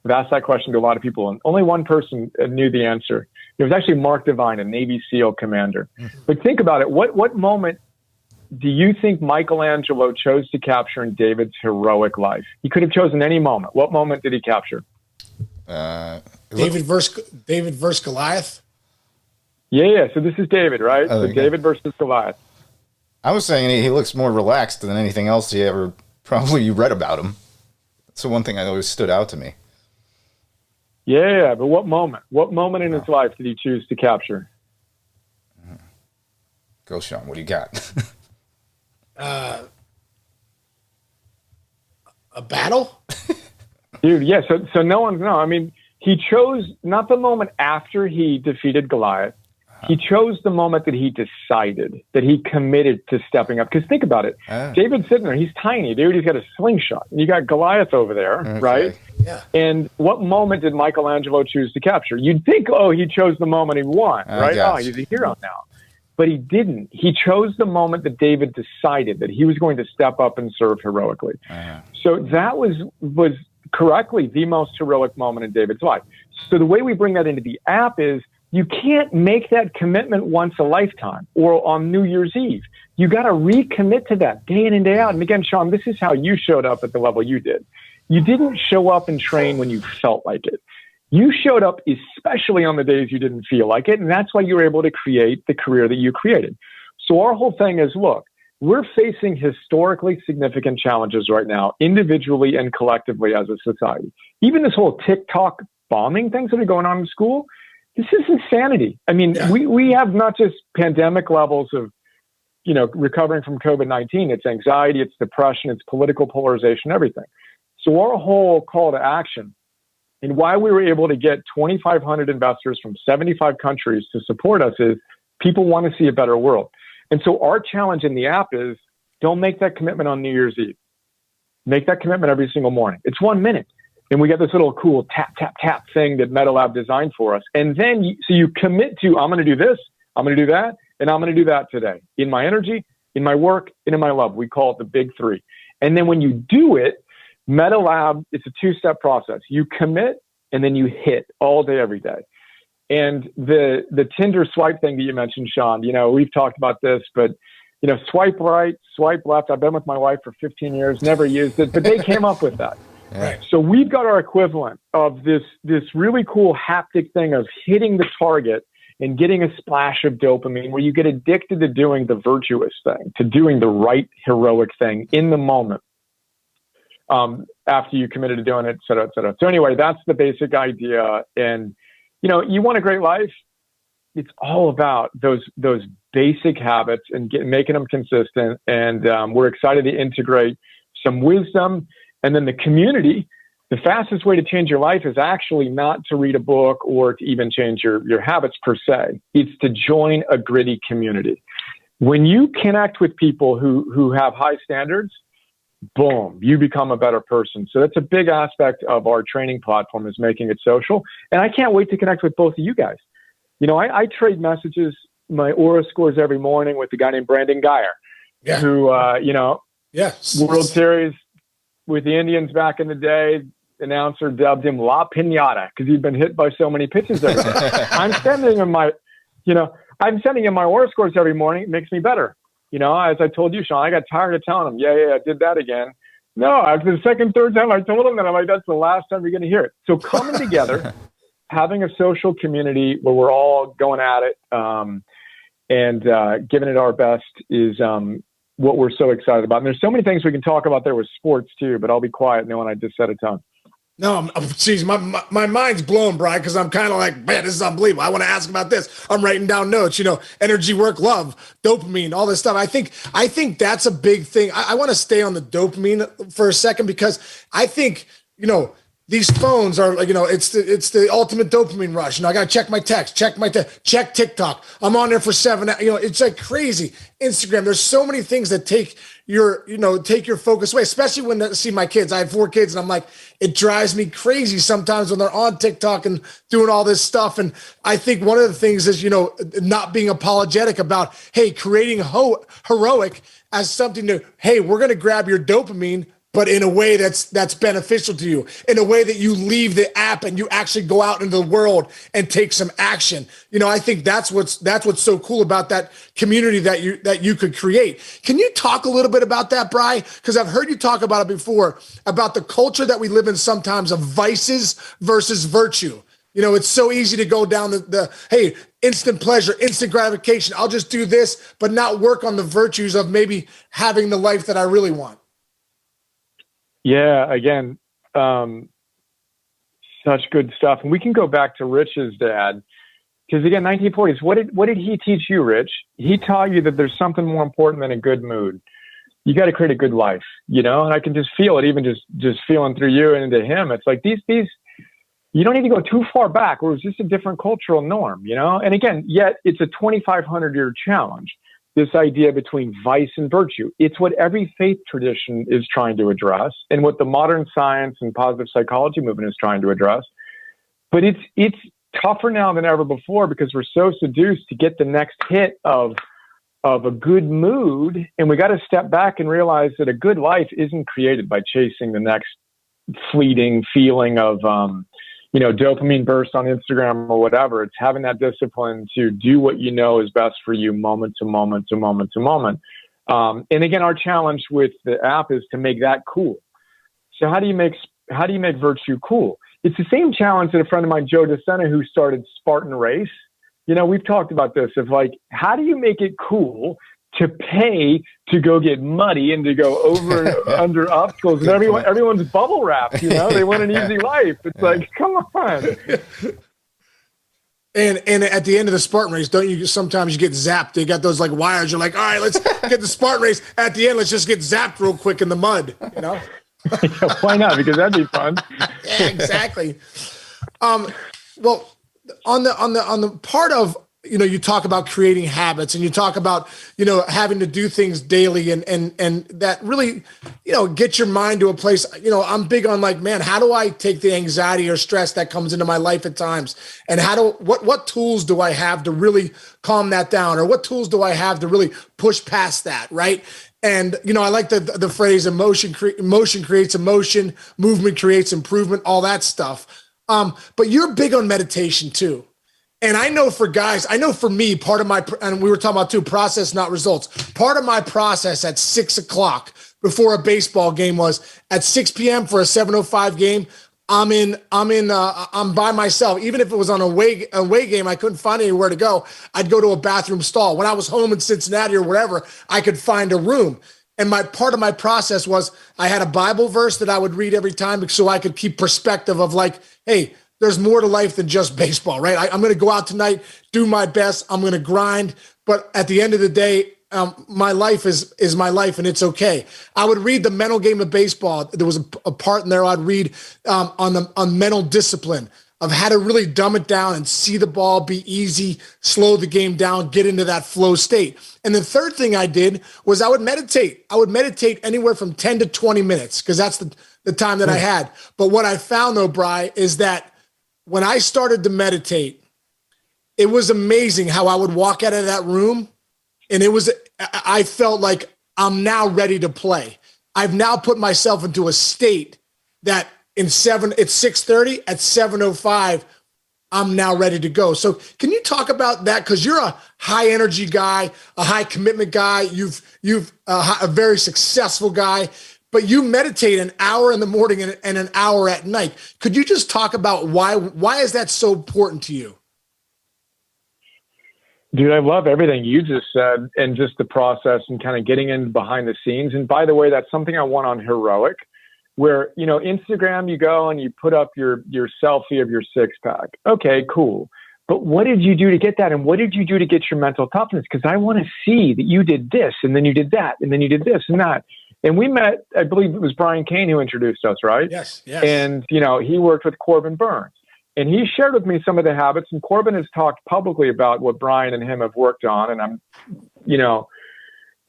I've asked that question to a lot of people, and only one person knew the answer. It was actually Mark Devine, a Navy SEAL commander. But think about it. What moment do you think Michelangelo chose to capture in David's heroic life? He could have chosen any moment. What moment did he capture? David versus Goliath. Yeah. So this is David, right? So David versus Goliath. I was saying he looks more relaxed than anything else you read about him. That's the one thing that always stood out to me. Yeah, but what moment? What moment in his life did he choose to capture? Go, Sean. What do you got? A battle? Dude, yeah. So no one's no. I mean, he chose not the moment after he defeated Goliath. He chose the moment that he decided, that he committed to stepping up. Because think about it. David's sitting there. He's tiny, dude. He's got a slingshot. And you got Goliath over there, right? Yeah. And what moment did Michelangelo choose to capture? You'd think, he chose the moment he won, right? Yes. He's a hero now. But he didn't. He chose the moment that David decided that he was going to step up and serve heroically. So that was correctly the most heroic moment in David's life. So the way we bring that into the app is you can't make that commitment once a lifetime or on New Year's Eve. You got to recommit to that day in and day out. And again, Sean, this is how you showed up at the level you did. You didn't show up and train when you felt like it. You showed up especially on the days you didn't feel like it, and that's why you were able to create the career that you created. So our whole thing is, look, we're facing historically significant challenges right now, individually and collectively as a society. Even this whole TikTok bombing things that are going on in school, this is insanity. I mean, we have not just pandemic levels of, recovering from COVID-19. It's anxiety, it's depression, it's political polarization, everything. So our whole call to action and why we were able to get 2,500 investors from 75 countries to support us is people want to see a better world. And so our challenge in the app is don't make that commitment on New Year's Eve. Make that commitment every single morning. It's 1 minute. And we get this little cool tap, tap, tap thing that MetaLab designed for us. And then you commit to, I'm going to do this, I'm going to do that, and I'm going to do that today. In my energy, in my work, and in my love. We call it the big three. And then when you do it, MetaLab, it's a two-step process. You commit and then you hit all day, every day. And the Tinder swipe thing that you mentioned, Sean, we've talked about this, but swipe right, swipe left. I've been with my wife for 15 years, never used it, but they came up with that. Right. So we've got our equivalent of this really cool haptic thing of hitting the target and getting a splash of dopamine where you get addicted to doing the virtuous thing, to doing the right heroic thing in the moment. After you committed to doing it, et cetera, et cetera. So anyway, that's the basic idea. And, you want a great life. It's all about those basic habits and making them consistent. And we're excited to integrate some wisdom. And then the community, the fastest way to change your life is actually not to read a book or to even change your habits per se. It's to join a gritty community. When you connect with people who have high standards, boom, you become a better person. So that's a big aspect of our training platform is making it social. And I can't wait to connect with both of you guys. I trade messages, my aura scores every morning with a guy named Brandon Geyer, who, World Series with the Indians back in the day, announcer dubbed him La Piñata because he'd been hit by so many pitches every day. I'm sending him my aura scores every morning. It makes me better. As I told you, Sean, I got tired of telling him, I did that again. No, after the second, third time I told him that, I'm like, that's the last time you're going to hear it. So coming together, having a social community where we're all going at it and giving it our best is what we're so excited about. And there's so many things we can talk about there with sports too, but I'll be quiet knowing I just said a ton. No, geez, my mind's blown, Brian, because I'm kind of like, man, this is unbelievable. I want to ask about this. I'm writing down notes, energy, work, love, dopamine, all this stuff. I think that's a big thing. I want to stay on the dopamine for a second because I think, these phones are like, it's the ultimate dopamine rush. I got to check my text, check TikTok. I'm on there for 7 hours. It's like crazy. Instagram. There's so many things that take your focus away, especially when I see my kids. I have 4 kids and I'm like, it drives me crazy sometimes when they're on TikTok and doing all this stuff. And I think one of the things is, not being apologetic about, hey, creating heroic as something to, hey, we're going to grab your dopamine, but in a way that's beneficial to you, in a way that you leave the app and you actually go out into the world and take some action. I think that's what's so cool about that community that you could create. Can you talk a little bit about that, Bri? Because I've heard you talk about it before, about the culture that we live in sometimes of vices versus virtue. It's so easy to go down the hey, instant pleasure, instant gratification. I'll just do this, but not work on the virtues of maybe having the life that I really want. Yeah, again, such good stuff. And we can go back to Rich's dad, because again, 1940s, what did he teach you, Rich? He taught you that there's something more important than a good mood. You got to create a good life, and I can just feel it, even just feeling through you and into him. It's like these, you don't need to go too far back where it's just a different cultural norm, And again, yet it's a 2,500-year challenge. This idea between vice and virtue. It's what every faith tradition is trying to address and what the modern science and positive psychology movement is trying to address. But it's tougher now than ever before because we're so seduced to get the next hit of a good mood. And we got to step back and realize that a good life isn't created by chasing the next fleeting feeling of, dopamine burst on Instagram or whatever. It's having that discipline to do what is best for you moment to moment to moment to moment. And again, our challenge with the app is to make that cool. So how do you make virtue cool? It's the same challenge that a friend of mine, Joe DeSena, who started Spartan Race. We've talked about this of like, how do you make it cool to pay to go get muddy and to go over and under obstacles, and everyone's bubble wrapped, they want an easy life. It's like, come on. And at the end of the Spartan race, don't you sometimes you get zapped? They got those like wires. You're like, all right, let's get the Spartan race. At the end, let's just get zapped real quick in the mud, Yeah, why not? Because that'd be fun. Yeah, exactly. Well, on the part of, you talk about creating habits and you talk about, having to do things daily and that really, get your mind to a place, I'm big on like, man, how do I take the anxiety or stress that comes into my life at times? And what tools do I have to really calm that down? Or what tools do I have to really push past that? Right. And, I like the phrase emotion creates emotion, movement creates improvement, all that stuff. But you're big on meditation too. And I know for guys, for me, part of and we were talking about too, process, not results. Part of my process at 6 o'clock before a baseball game was at 6 p.m. for a 7:05 game. I'm by myself. Even if it was on a away game, I couldn't find anywhere to go. I'd go to a bathroom stall. When I was home in Cincinnati or wherever, I could find a room. And part of my process was I had a Bible verse that I would read every time so I could keep perspective of like, hey, there's more to life than just baseball, right? I'm going to go out tonight, do my best. I'm going to grind. But at the end of the day, my life is my life and it's okay. I would read the mental game of baseball. There was a part in there I'd read on mental discipline of how to really dumb it down and see the ball, be easy, slow the game down, get into that flow state. And the third thing I did was I would meditate. I would meditate anywhere from 10 to 20 minutes because that's the time that I had. But what I found though, Bri, is that when I started to meditate, it was amazing how I would walk out of that room and I felt like I'm now ready to play. I've now put myself into a state that it's 6:30 at 7:05, I'm now ready to go. So can you talk about that? Because you're a high energy guy, a high commitment guy. You've a very successful guy. But you meditate an hour in the morning and an hour at night. Could you just talk about why is that so important to you? Dude, I love everything you just said and just the process and kind of getting in behind the scenes. And by the way, that's something I want on Heroic, where, Instagram, you go and you put up your selfie of your 6-pack. Okay, cool. But what did you do to get that? And what did you do to get your mental toughness? Because I want to see that you did this and then you did that and then you did this and that. And we met, I believe it was Brian Kane who introduced us, right? Yes, yes. And, he worked with Corbin Burns. And he shared with me some of the habits. And Corbin has talked publicly about what Brian and him have worked on. And I'm,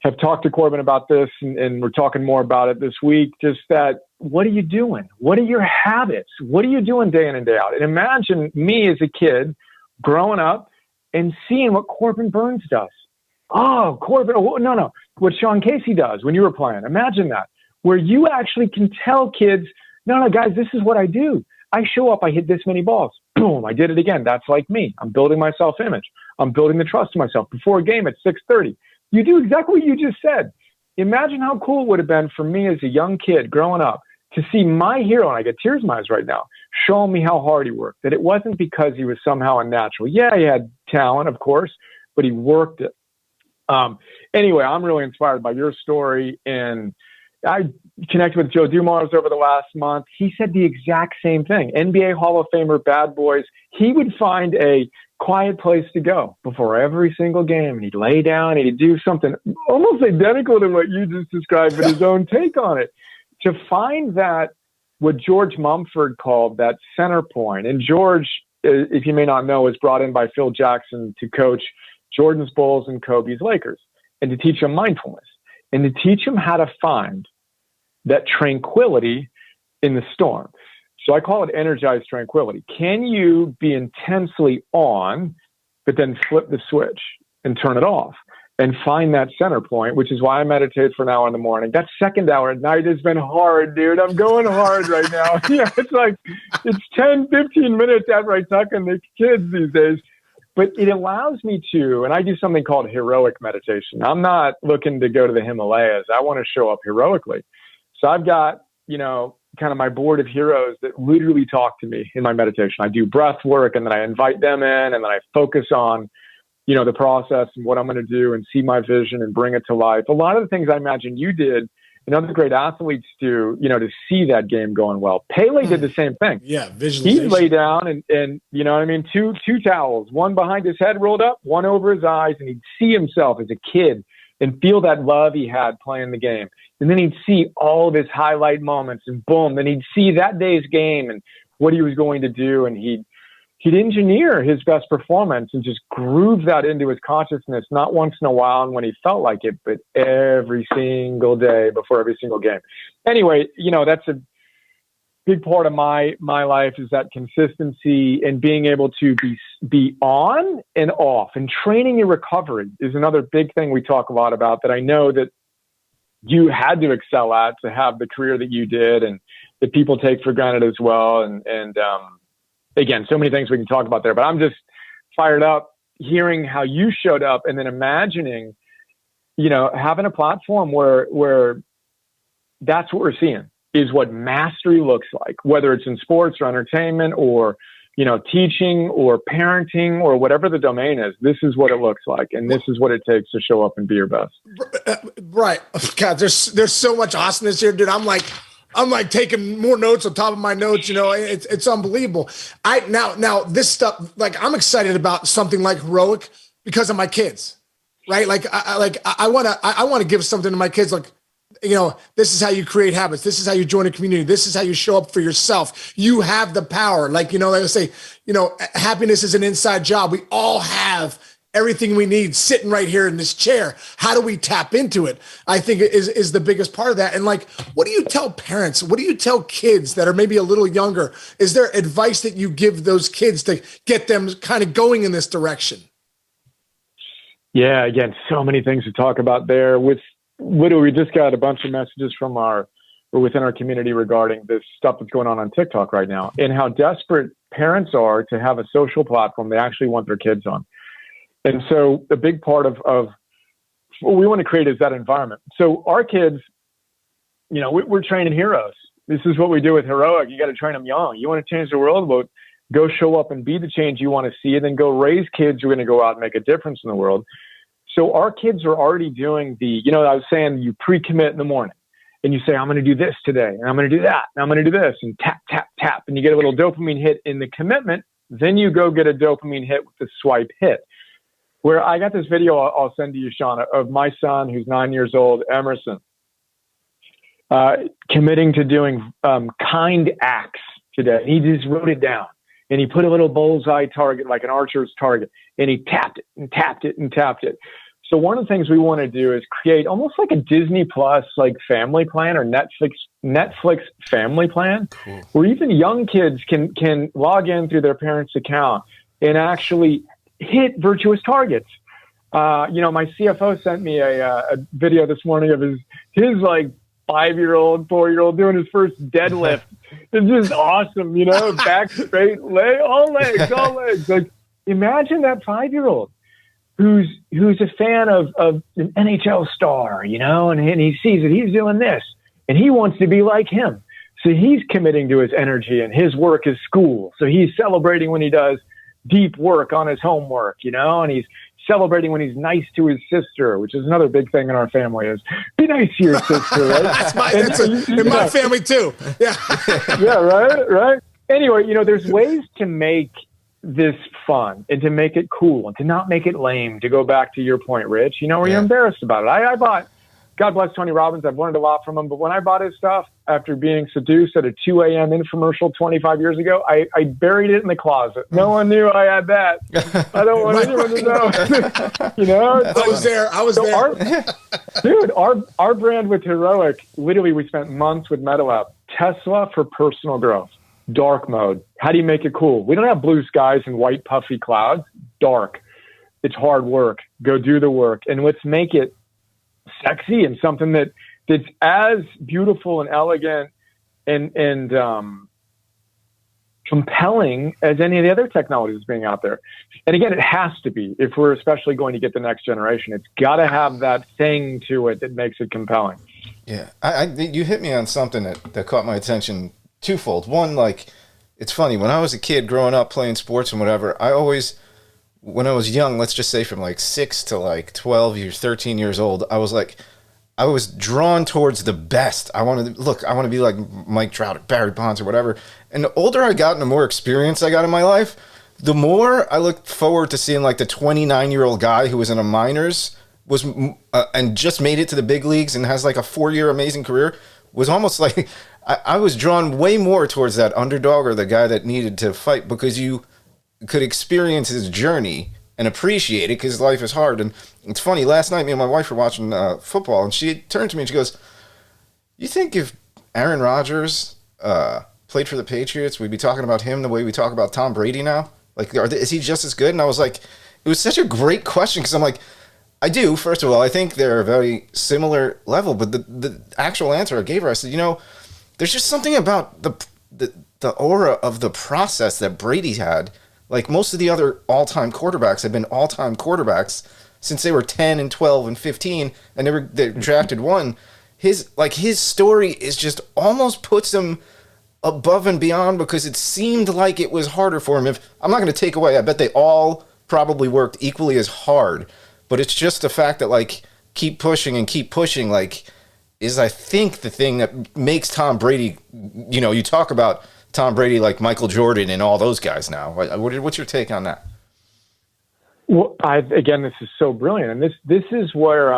have talked to Corbin about this, and we're talking more about it this week. Just that, what are you doing? What are your habits? What are you doing day in and day out? And imagine me as a kid growing up and seeing what Corbin Burns does. Oh, Corbin, no. What Sean Casey does when you were playing. Imagine that, where you actually can tell kids, no, guys, this is what I do. I show up, I hit this many balls. Boom, I did it again. That's like me. I'm building my self-image. I'm building the trust in myself. Before a game at 6:30. You do exactly what you just said. Imagine how cool it would have been for me as a young kid growing up to see my hero, and I get tears in my eyes right now, showing me how hard he worked, that it wasn't because he was somehow unnatural. Yeah, he had talent, of course, but he worked it. Anyway, I'm really inspired by your story, and I connected with Joe Dumars over the last month. He said the exact same thing. NBA Hall of Famer, Bad Boys. He would find a quiet place to go before every single game, and he'd lay down and he'd do something almost identical to what you just described, but his own take on it. To find that, what George Mumford called that center point. And George, if you may not know, was brought in by Phil Jackson to coach Jordan's Bulls and Kobe's Lakers, and to teach them mindfulness, and to teach them how to find that tranquility in the storm. So I call it energized tranquility. Can you be intensely on, but then flip the switch and turn it off and find that center point, which is why I meditate for an hour in the morning. That second hour at night has been hard, dude. I'm going hard right now. Yeah, it's 10, 15 minutes after I tuck in the kids these days. But it allows me to, and I do something called heroic meditation. I'm not looking to go to the Himalayas. I want to show up heroically. So I've got, kind of my board of heroes that literally talk to me in my meditation. I do breath work, and then I invite them in, and then I focus on, the process and what I'm going to do, and see my vision and bring it to life. A lot of the things I imagine you did and other great athletes do, to see that game going well. Pele did the same thing. Yeah, visualization. He'd lay down and you know what I mean, two towels, one behind his head rolled up, one over his eyes, and he'd see himself as a kid and feel that love he had playing the game. And then he'd see all of his highlight moments, and boom, then he'd see that day's game and what he was going to do, and he'd engineer his best performance and just groove that into his consciousness, not once in a while and when he felt like it, but every single day before every single game. Anyway, that's a big part of my life, is that consistency and being able to be on and off. And training your recovery is another big thing we talk a lot about, that I know that you had to excel at to have the career that you did, and that people take for granted as well. And again, so many things we can talk about there, but I'm just fired up hearing how you showed up, and then imagining, having a platform where that's what we're seeing, is what mastery looks like, whether it's in sports or entertainment or, teaching or parenting or whatever the domain is. This is what it looks like, and this is what it takes to show up and be your best. Right. God, there's so much awesomeness here, dude. I'm like taking more notes on top of my notes. It's unbelievable. Now this stuff, like, I'm excited about something like heroic because of my kids, right? Like, I want to give something to my kids. Like, this is how you create habits. This is how you join a community. This is how you show up for yourself. You have the power. Like, like I say, happiness is an inside job. We all have everything we need sitting right here in this chair. How do we tap into it? I think is the biggest part of that. And like, what do you tell parents? What do you tell kids that are maybe a little younger? Is there advice that you give those kids to get them kind of going in this direction? Yeah, again, so many things to talk about there. We just got a bunch of messages from within our community regarding this stuff that's going on TikTok right now, and how desperate parents are to have a social platform they actually want their kids on. And so a big part of what we want to create is that environment. So our kids, we're training heroes. This is what we do with heroic. You got to train them young. You want to change the world? Well, go show up and be the change you want to see, and then go raise kids who are going to go out and make a difference in the world. So our kids are already doing I was saying, you pre-commit in the morning and you say, I'm going to do this today, and I'm going to do that, and I'm going to do this, and tap, tap, tap. And you get a little dopamine hit in the commitment. Then you go get a dopamine hit with the swipe hit. Where I got this video I'll send to you, Sean, of my son who's 9 years old, Emerson. committing to doing kind acts today. He just wrote it down, and he put a little bullseye target, like an archer's target, and he tapped it and tapped it and tapped it. So one of the things we want to do is create almost like a Disney Plus like family plan or Netflix family plan, cool, where even young kids can log in through their parents' account and actually hit virtuous targets. My CFO sent me a video this morning of his like 5-year-old, 4-year-old doing his first deadlift. It's just awesome, back straight, all legs. Like, imagine that 5-year-old who's a fan of an NHL star, and he sees that he's doing this and he wants to be like him. So he's committing to his energy, and his work is school. So he's celebrating when he does deep work on his homework, and he's celebrating when he's nice to his sister, which is another big thing in our family, is be nice to your sister, right? That's in my family too. Yeah. Yeah. Right. Anyway, there's ways to make this fun and to make it cool and to not make it lame, to go back to your point, Rich, where you're embarrassed about it. I bought, God bless Tony Robbins, I've learned a lot from him, but when I bought his stuff after being seduced at a 2 a.m. infomercial 25 years ago, I buried it in the closet. No one knew I had that. I don't want anyone to know. I was there. Dude, our brand with Heroic, literally we spent months with MetaLab. Tesla for personal growth. Dark mode. How do you make it cool? We don't have blue skies and white puffy clouds. Dark. It's hard work. Go do the work. And let's make it sexy and something that's as beautiful and elegant and compelling as any of the other technologies being out there. And again, it has to be, if we're especially going to get the next generation, it's got to have that thing to it that makes it compelling. Yeah. You hit me on something that caught my attention twofold. One, like, it's funny, when I was a kid growing up playing sports and whatever, when I was young, let's just say from like 6 to like 12 years, 13 years old, I was drawn towards the best. I want to be like Mike Trout, Barry Bonds, or whatever. And the older I got and the more experience I got in my life, the more I looked forward to seeing like the 29-year-old guy who was in a minors and just made it to the big leagues and has like a 4-year amazing career. Was almost like I was drawn way more towards that underdog or the guy that needed to fight, because you could experience his journey and appreciate it, because life is hard. And it's funny, last night me and my wife were watching football, and she turned to me and she goes, "You think if Aaron Rodgers played for the Patriots, we'd be talking about him the way we talk about Tom Brady now? Like, is he just as good?" And I was like, it was such a great question, because I'm like, I do. First of all, I think they're a very similar level, but the actual answer I gave her, I said, there's just something about the aura of the process that Brady had. Like, most of the other all-time quarterbacks have been all-time quarterbacks since they were 10 and 12 and 15, and they drafted one. His story is just almost puts him above and beyond, because it seemed like it was harder for him. I'm not going to take away, I bet they all probably worked equally as hard, but it's just the fact that, like, keep pushing, like, is, I think, the thing that makes Tom Brady, you talk about Tom Brady like Michael Jordan and all those guys now. What's your take on that? Well, again, this is so brilliant. And this is where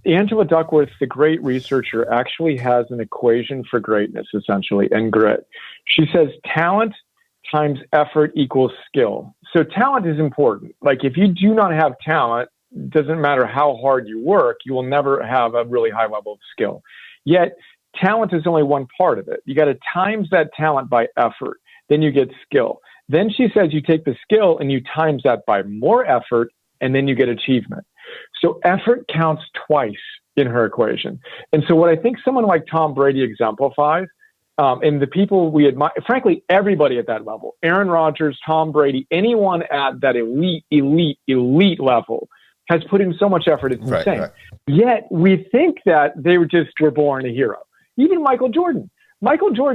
Angela Duckworth, the great researcher, actually has an equation for greatness, essentially, and grit. She says talent times effort equals skill. So talent is important. Like, if you do not have talent, doesn't matter how hard you work, you will never have a really high level of skill. Yet talent is only one part of it. You got to times that talent by effort, then you get skill. Then she says you take the skill and you times that by more effort, and then you get achievement. So effort counts twice in her equation. And so what I think someone like Tom Brady exemplifies, and the people we admire, frankly, everybody at that level, Aaron Rodgers, Tom Brady, anyone at that elite level, has put in so much effort, it's insane. Right. Yet we think that they were born a hero. Even Michael Jordan.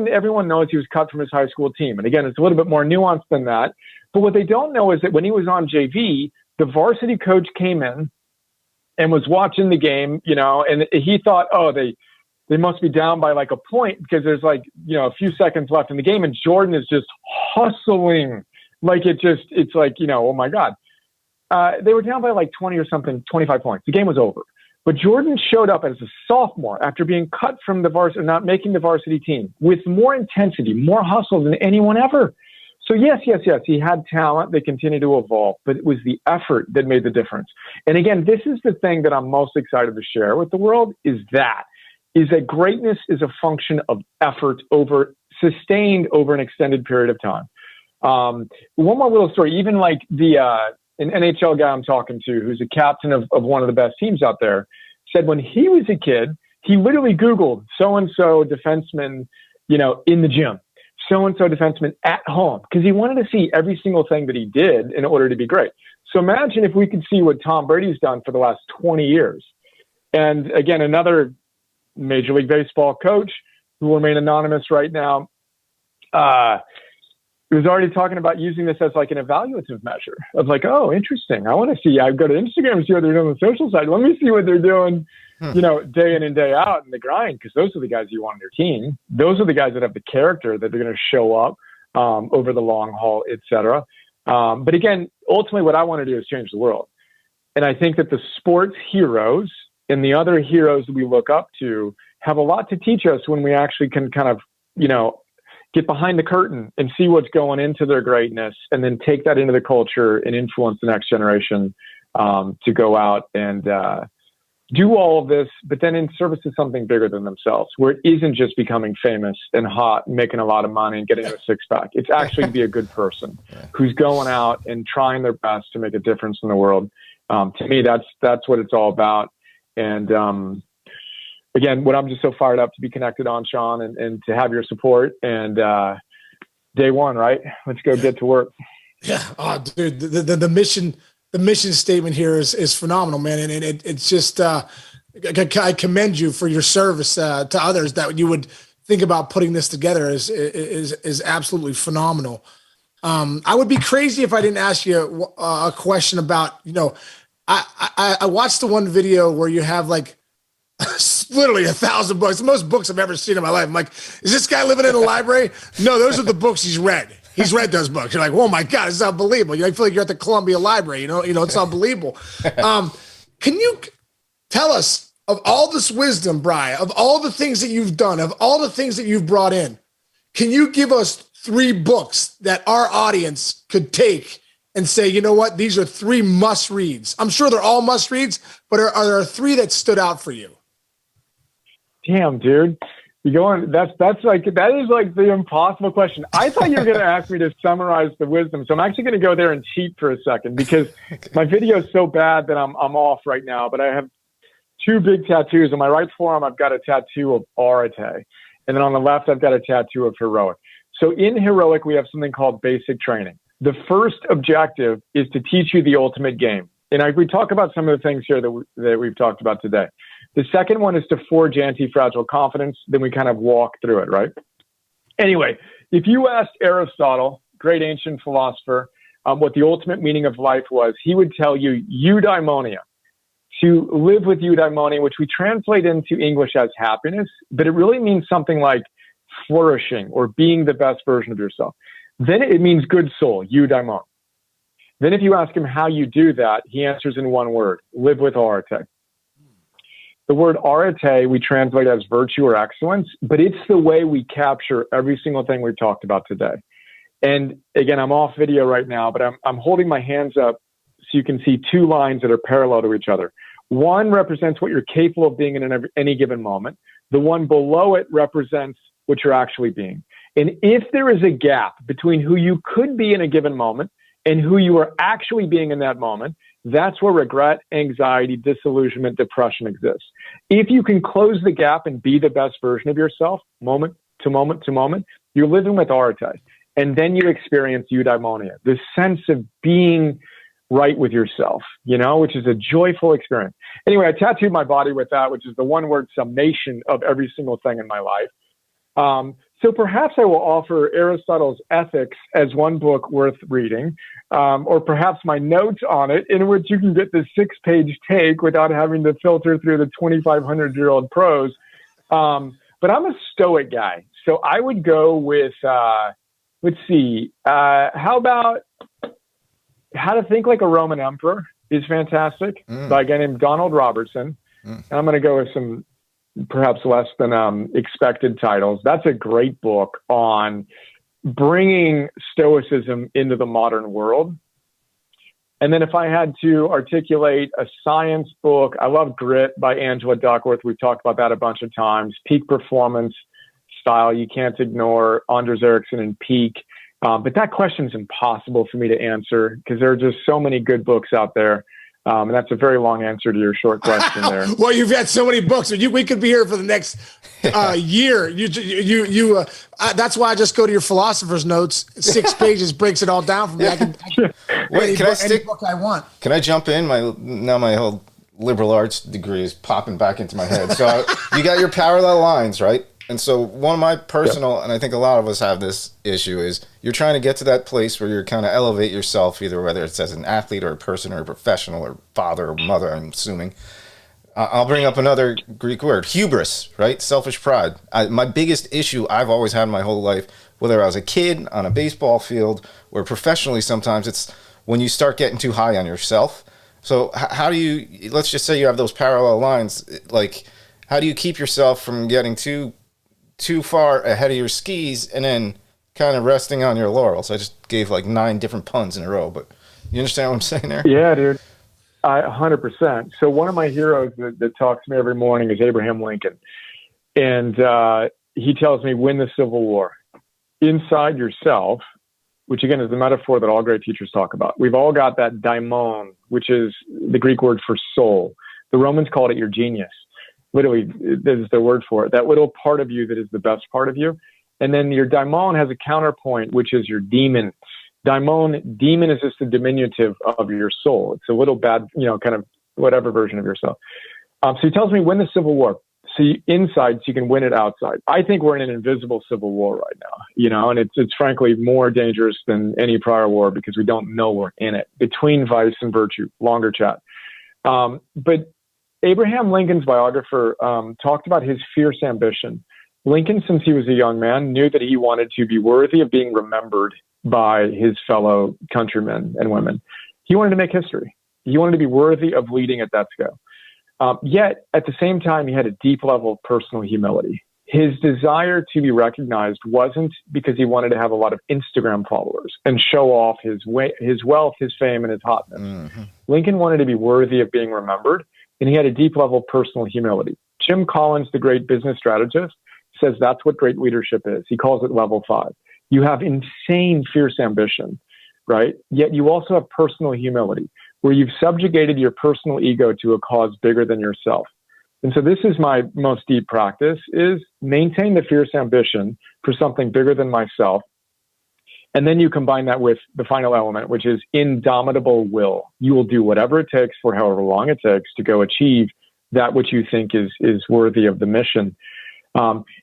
Everyone knows he was cut from his high school team. And again, it's a little bit more nuanced than that. But what they don't know is that when he was on JV, the varsity coach came in and was watching the game, and he thought, they must be down by like a point, because there's a few seconds left in the game. And Jordan is just hustling. It's like, oh my God. They were down by like 20 or something, 25 points. The game was over. But Jordan showed up as a sophomore after being cut from the varsity, not making the varsity team, with more intensity, more hustle than anyone ever. So yes, he had talent. They continue to evolve, but it was the effort that made the difference. And again, this is the thing that I'm most excited to share with the world is that greatness is a function of effort sustained over an extended period of time. One more little story, even like an NHL guy I'm talking to, who's a captain of one of the best teams out there, said when he was a kid, he literally Googled so-and-so defenseman, in the gym, so-and-so defenseman at home, because he wanted to see every single thing that he did in order to be great. So imagine if we could see what Tom Brady's done for the last 20 years. And again, another Major League Baseball coach who will remain anonymous right now, he was already talking about using this as like an evaluative measure of like, oh, interesting. I want to see, I go to Instagram and see what they're doing on the social side. Let me see what they're doing, day in and day out in the grind. Cause those are the guys you want on your team. Those are the guys that have the character that they're going to show up over the long haul, et cetera. But again, ultimately what I want to do is change the world. And I think that the sports heroes and the other heroes that we look up to have a lot to teach us when we actually can kind of, get behind the curtain and see what's going into their greatness and then take that into the culture and influence the next generation to go out and do all of this, but then in service to something bigger than themselves, where it isn't just becoming famous and hot, making a lot of money and getting a six pack. It's actually to be a good person who's going out and trying their best to make a difference in the world. To me, that's what it's all about. And again, what I'm just so fired up to be connected on, Sean, and to have your support. And day one, right? Let's go get to work. Yeah. Oh, dude, the mission statement here is phenomenal, man. And it's just, I commend you for your service to others. That you would think about putting this together is absolutely phenomenal. I would be crazy if I didn't ask you a question about, I watched the one video where you have like literally 1,000 books, the most books I've ever seen in my life. I'm like, is this guy living in a library? No, those are the books he's read. He's read those books. You're like, oh my God, it's unbelievable. I feel like you're at the Columbia Library. It's unbelievable. Can you tell us of all this wisdom, Brian, of all the things that you've done, of all the things that you've brought in, can you give us 3 books that our audience could take and say, you know what, these are 3 must reads? I'm sure they're all must reads, but are there 3 that stood out for you? Damn, dude. That is like the impossible question. I thought you were going to ask me to summarize the wisdom. So I'm actually going to go there and cheat for a second because my video is so bad that I'm off right now, but I have 2 big tattoos. On my right forearm, I've got a tattoo of arete. And then on the left, I've got a tattoo of heroic. So in heroic, we have something called basic training. The first objective is to teach you the ultimate game. And we talk about some of the things here that we've talked about today. The second one is to forge anti-fragile confidence. Then we kind of walk through it, right? Anyway, if you asked Aristotle, great ancient philosopher, what the ultimate meaning of life was, he would tell you eudaimonia. To live with eudaimonia, which we translate into English as happiness, but it really means something like flourishing or being the best version of yourself. Then it means good soul, eudaimon. Then if you ask him how you do that, he answers in one word, live with arete. The word arete we translate as virtue or excellence, but it's the way we capture every single thing we've talked about today. And again, I'm off video right now, but I'm holding my hands up so you can see 2 lines that are parallel to each other. One represents what you're capable of being in any given moment. The one below it represents what you're actually being. And if there is a gap between who you could be in a given moment and who you are actually being in that moment, that's where regret, anxiety, disillusionment, depression exists. If you can close the gap and be the best version of yourself, moment to moment to moment, you're living with arete. And then you experience eudaimonia, the sense of being right with yourself, which is a joyful experience. Anyway, I tattooed my body with that, which is the one-word summation of every single thing in my life. So perhaps I will offer Aristotle's Ethics as one book worth reading, or perhaps my notes on it, in which you can get the 6-page take without having to filter through the 2,500-year-old prose. But I'm a Stoic guy, so I would go with, let's see, how about How to Think Like a Roman Emperor is fantastic by a guy named Donald Robertson. And I'm going to go with some perhaps less than expected titles. That's a great book on bringing Stoicism into the modern world. And then if I had to articulate a science book, I love Grit by Angela Duckworth. We've talked about that a bunch of times. Peak Performance Style, you can't ignore Anders Ericsson and Peak. But that question is impossible for me to answer because there are just so many good books out there. And that's a very long answer to your short question there. Well, you've had so many books. We could be here for the next year. That's why I just go to your Philosopher's Notes. 6 pages breaks it all down for me. I can Wait, any book I want. Can I jump in? My whole liberal arts degree is popping back into my head. So you got your parallel lines, right? And so one of my personal, and I think a lot of us have this issue, is you're trying to get to that place where you're kind of elevate yourself, either whether it's as an athlete or a person or a professional or father or mother, I'm assuming. I'll bring up another Greek word, hubris, right? Selfish pride. My biggest issue I've always had my whole life, whether I was a kid on a baseball field or professionally sometimes, it's when you start getting too high on yourself. So how do you, let's just say you have those parallel lines, like how do you keep yourself from getting too far ahead of your skis and then kind of resting on your laurels? I just gave like 9 different puns in a row, but you understand what I'm saying there? Yeah, dude. 100%. So one of my heroes that talks to me every morning is Abraham Lincoln. And he tells me, win the Civil War. Inside yourself, which again is the metaphor that all great teachers talk about. We've all got that daimon, which is the Greek word for soul. The Romans called it your genius. Literally, this is the word for it. That little part of you that is the best part of you. And then your daimon has a counterpoint, which is your demon. Demon is just a diminutive of your soul. It's a little bad, kind of whatever version of yourself. So he tells me, win the Civil War. Inside, so you can win it outside. I think we're in an invisible civil war right now, and it's frankly more dangerous than any prior war because we don't know we're in it. Between vice and virtue, longer chat. But Abraham Lincoln's biographer talked about his fierce ambition. Lincoln, since he was a young man, knew that he wanted to be worthy of being remembered by his fellow countrymen and women. He wanted to make history. He wanted to be worthy of leading at that scale. Yet, at the same time, he had a deep level of personal humility. His desire to be recognized wasn't because he wanted to have a lot of Instagram followers and show off his wealth, his fame, and his hotness. Mm-hmm. Lincoln wanted to be worthy of being remembered, and he had a deep level of personal humility. Jim Collins, the great business strategist, says that's what great leadership is. He calls it level 5. You have insane, fierce ambition, right? Yet you also have personal humility, where you've subjugated your personal ego to a cause bigger than yourself. And so this is my most deep practice, is maintain the fierce ambition for something bigger than myself. And then you combine that with the final element, which is indomitable will. You will do whatever it takes for however long it takes to go achieve that which you think is worthy of the mission.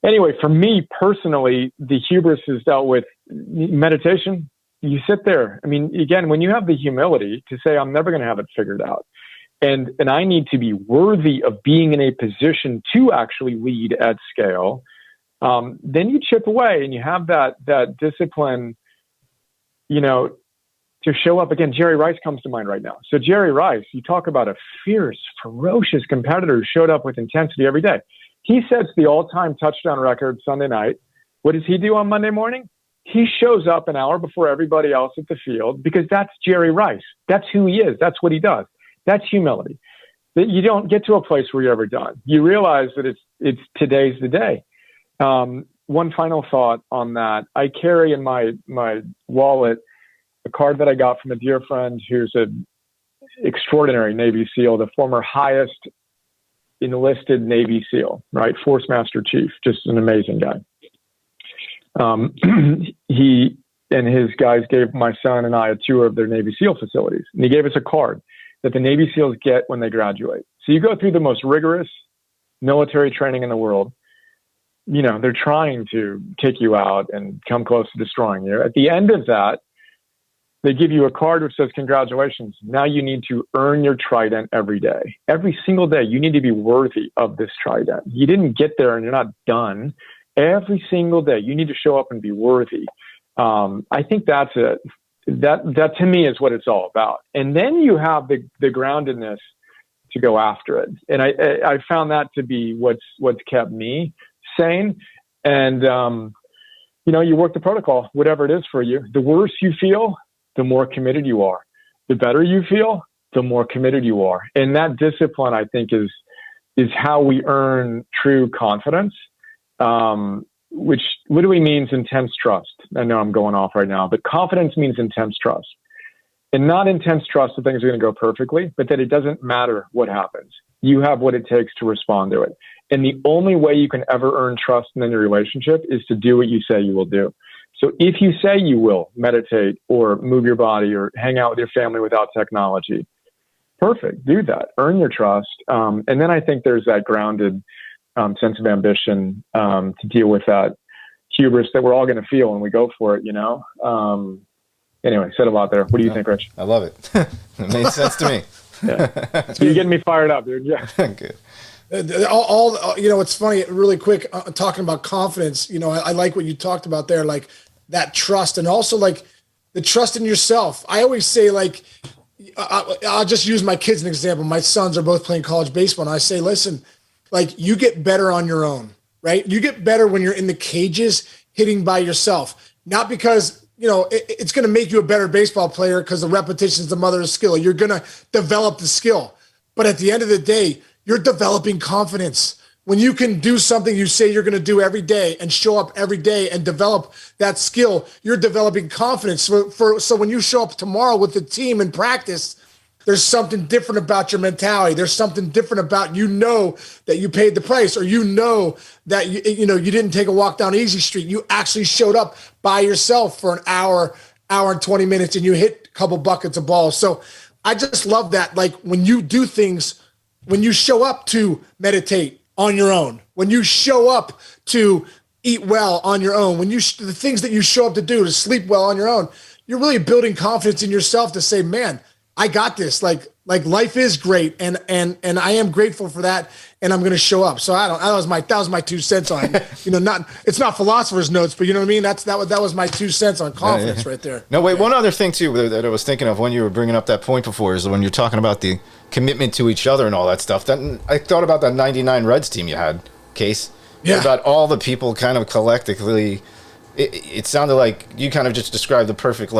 Anyway, for me personally, the hubris is dealt with meditation. You sit there. I mean, again, when you have the humility to say, I'm never going to have it figured out, and I need to be worthy of being in a position to actually lead at scale, then you chip away and you have that discipline, to show up. Again, Jerry Rice comes to mind right now. So Jerry Rice, you talk about a fierce, ferocious competitor who showed up with intensity every day. He sets the all-time touchdown record Sunday night. What does he do on Monday morning? He shows up an hour before everybody else at the field because that's Jerry Rice. That's who he is. That's what he does. That's humility. That you don't get to a place where you're ever done. You realize that it's today's the day. One final thought on that. I carry in my wallet a card that I got from a dear friend who's an extraordinary Navy SEAL, the former highest enlisted Navy SEAL, right? Force Master Chief, just an amazing guy. He and his guys gave my son and I a tour of their Navy SEAL facilities. And he gave us a card that the Navy SEALs get when they graduate. So you go through the most rigorous military training in the world. They're trying to kick you out and come close to destroying you. At the end of that, they give you a card which says, congratulations. Now you need to earn your trident every day. Every single day, you need to be worthy of this trident. You didn't get there and you're not done. Every single day, you need to show up and be worthy. I think that's it. That to me is what it's all about. And then you have the groundedness to go after it. And I found that to be what's kept me sane. And, you work the protocol, whatever it is for you. The worse you feel, the more committed you are. The better you feel, the more committed you are. And that discipline, I think, is how we earn true confidence, which literally means intense trust. I know I'm going off right now, but confidence means intense trust. And not intense trust that things are going to go perfectly, but that it doesn't matter what happens. You have what it takes to respond to it. And the only way you can ever earn trust in any relationship is to do what you say you will do. So if you say you will meditate or move your body or hang out with your family without technology, perfect, do that, earn your trust. And then I think there's that grounded sense of ambition to deal with that hubris that we're all going to feel when we go for it, Anyway, said a lot there. What do you think, Rich? I love it. It made sense to me. Yeah. You're getting me fired up, dude. Yeah. Good. It's funny, really quick, talking about confidence. I like what you talked about there, like that trust, and also like the trust in yourself. I always say, like, I'll just use my kids as an example. My sons are both playing college baseball, and I say, listen, like, you get better on your own, right? You get better when you're in the cages hitting by yourself, not because it's going to make you a better baseball player because the repetition is the mother of skill. You're going to develop the skill. But at the end of the day, you're developing confidence. When you can do something you say you're going to do every day and show up every day and develop that skill, you're developing confidence. So when you show up tomorrow with the team in practice, there's something different about your mentality. There's something different about, that you paid the price, or that you didn't take a walk down Easy Street. You actually showed up by yourself for an hour and 20 minutes, and you hit a couple buckets of balls. So I just love that. Like, when you do things, when you show up to meditate on your own, when you show up to eat well on your own, the things that you show up to do, to sleep well on your own, you're really building confidence in yourself to say, man, I got this. Like life is great, and I am grateful for that, and I'm going to show up. So that was my 2 cents on it. It's not Philosopher's notes, but you know what I mean. That was my 2 cents on confidence right there. No, wait. One other thing too that I was thinking of when you were bringing up that point before is when you're talking about the commitment to each other and all that stuff. That I thought about that '99 Reds team you had, Case. Yeah. About all the people kind of collectively. It sounded like you kind of just described the perfect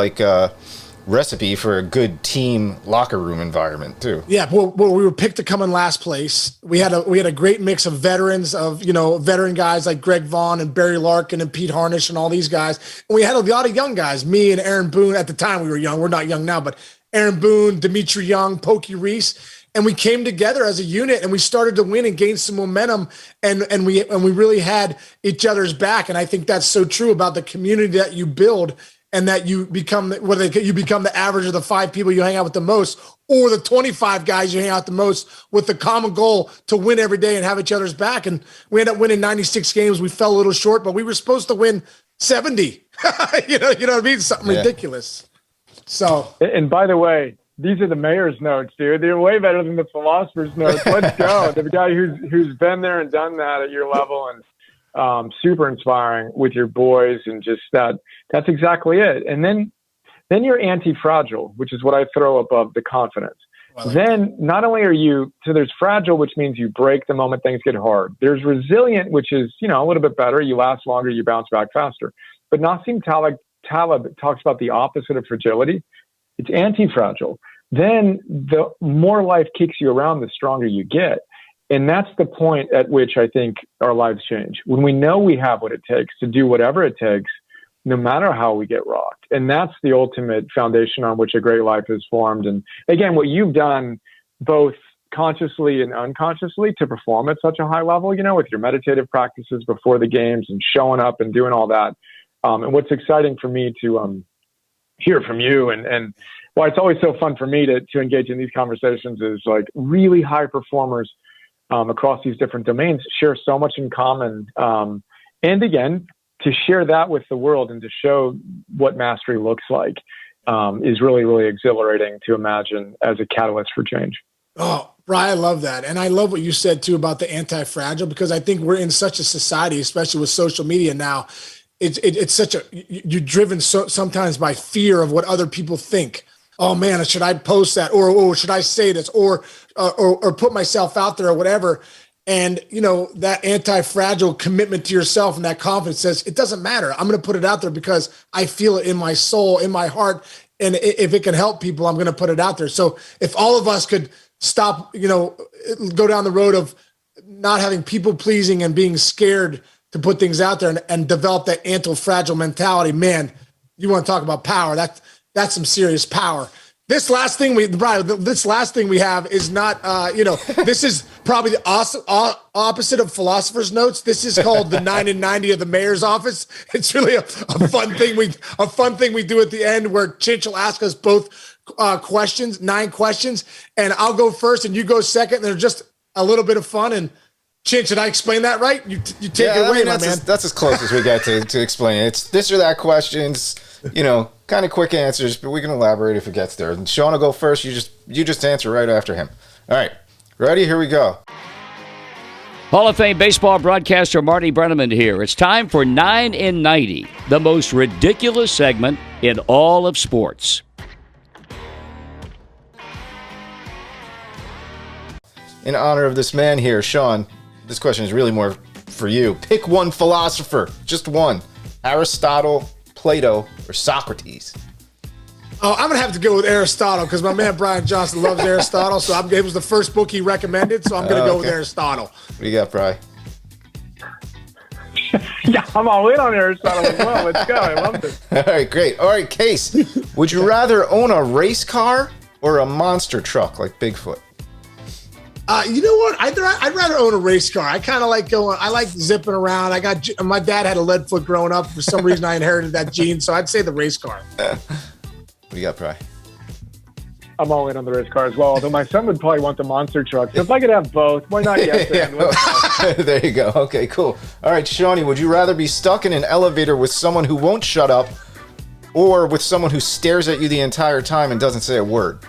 recipe for a good team locker room environment too. Yeah, well, we were picked to come in last place. We had a great mix of veterans, veteran guys like Greg Vaughn and Barry Larkin and Pete Harnish and all these guys. And we had a lot of young guys. Me and Aaron Boone, at the time we were young. We're not young now, but Aaron Boone, Dimitri Young, Pokey Reese. And we came together as a unit, and we started to win and gain some momentum, and we really had each other's back. And I think that's so true about the community that you build, and that you become the average of the 5 people you hang out with the most, or the 25 guys you hang out the most, with the common goal to win every day and have each other's back. And we ended up winning 96 games. We fell a little short, but we were supposed to win 70. you know what I mean? Something ridiculous. So. And by the way, these are the mayor's notes, dude. They're way better than the philosopher's notes. Let's go. The guy who's been there and done that at your level, and super inspiring with your boys, and just that's exactly it. And then you're anti-fragile, which is what I throw above the confidence. Then not only are you, so there's fragile, which means you break the moment things get hard. There's resilient, which is, a little bit better. You last longer, you bounce back faster. But Nassim Taleb talks about the opposite of fragility. It's anti-fragile. Then the more life kicks you around, the stronger you get. And that's the point at which I think our lives change. When we know we have what it takes to do whatever it takes, no matter how we get rocked. And that's the ultimate foundation on which a great life is formed. And again, what you've done both consciously and unconsciously to perform at such a high level, with your meditative practices before the games and showing up and doing all that. And what's exciting for me to hear from you, and why it's always so fun for me to engage in these conversations, is like really high performers across these different domains share so much in common. And again, to share that with the world and to show what mastery looks like is really, really exhilarating to imagine as a catalyst for change. Oh, Brian, I love that. And I love what you said too about the anti-fragile, because I think we're in such a society, especially with social media now. It's such you're driven sometimes by fear of what other people think oh man, should I post that, or should I say this, or put myself out there, or whatever. And that anti-fragile commitment to yourself and that confidence says it doesn't matter. I'm going to put it out there because I feel it in my soul, in my heart, and if it can help people, I'm going to put it out there. So if all of us could stop, go down the road of not having people pleasing and being scared to put things out there and develop that anti-fragile mentality, man, you want to talk about power. That's some serious power. This last thing we have is not, this is probably the opposite of Philosopher's Notes. This is called the 9 and 90 of the mayor's office. It's really a fun thing we do at the end where Chinch will ask us both questions, 9 questions, and I'll go first and you go second. And there's just a little bit of fun. And Chinch, did I explain that right? You take it away, my man. That's as close as we get to explain it. It's this or that questions. Kind of quick answers, but we can elaborate if it gets there. And Sean will go first. You just answer right after him. All right. Ready? Here we go. Hall of Fame baseball broadcaster Marty Brenneman here. It's time for 9 in 90, the most ridiculous segment in all of sports. In honor of this man here, Sean, this question is really more for you. Pick one philosopher, just one. Aristotle, Plato, or Socrates? Oh, I'm going to have to go with Aristotle because my man Brian Johnson loves Aristotle. So it was the first book he recommended. So I'm going to go with Aristotle. What do you got, Brian? Yeah, I'm all in on Aristotle as well. Let's go. I love this. All right, great. All right, Case, would you rather own a race car or a monster truck like Bigfoot? You know what? I'd rather own a race car. I kind of like going. I like zipping around. My dad had a lead foot growing up. For some reason, I inherited that gene. So I'd say the race car. What do you got, Bri? I'm all in on the race car as well. Although my son would probably want the monster truck. So if I could have both, why not? Yes. There you go. Okay, cool. All right, Shawnee, would you rather be stuck in an elevator with someone who won't shut up, or with someone who stares at you the entire time and doesn't say a word?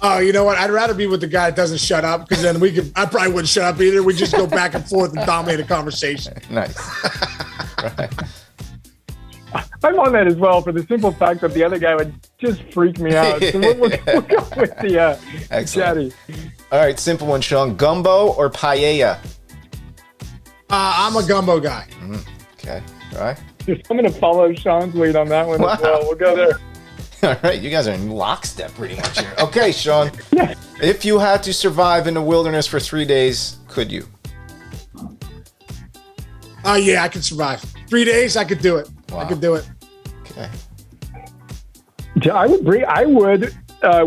Oh, you know what? I'd rather be with the guy that doesn't shut up because then I probably wouldn't shut up either. We just go back and forth and dominate a conversation. Nice. Right. I'm on that as well for the simple fact that the other guy would just freak me out. So we'll go with the chatty. All right, simple one, Sean. Gumbo or paella? I'm a gumbo guy. Okay, all right. I'm going to follow Sean's lead on that one as well. We'll go there. All right, you guys are in lockstep pretty much here. Okay, Sean. Yeah. If you had to survive in the wilderness for 3 days, could you? Yeah, I could survive. 3 days, I could do it. Wow. I could do it. Okay. I would,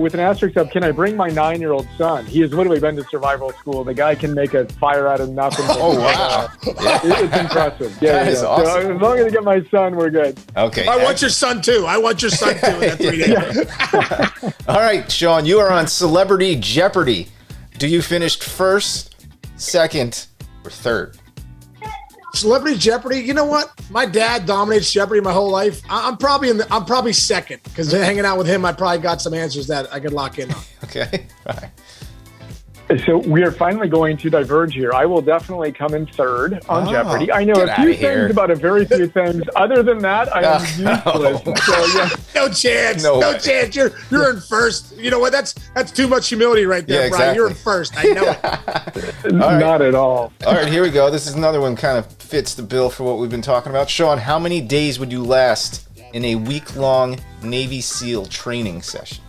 with an asterisk up, can I bring my 9-year-old son? He has literally been to survival school. The guy can make a fire out of nothing. Oh, wow. It's impressive. Yeah, that is awesome. So as long as I get my son, we're good. Okay. I want your son, too. In that 3 days. All right, Sean, you are on Celebrity Jeopardy. Do you finish first, second, or third? Celebrity Jeopardy. You know what? My dad dominates Jeopardy my whole life. I'm probably second because hanging out with him, I probably got some answers that I could lock in on. Okay. All right. So we are finally going to diverge here. I will definitely come in third on Jeopardy. I know get a few outta here. things about a very few things. Other than that, I am useless. No. So yeah. No chance. No No way. chance. You're in first. You know what? That's too much humility right there, Yeah, Brian. exactly. You're in first. I know it. Not at all. All right, here we go. This is another one kind of fits the bill for what we've been talking about. Sean, how many days would you last in a week-long Navy SEAL training session?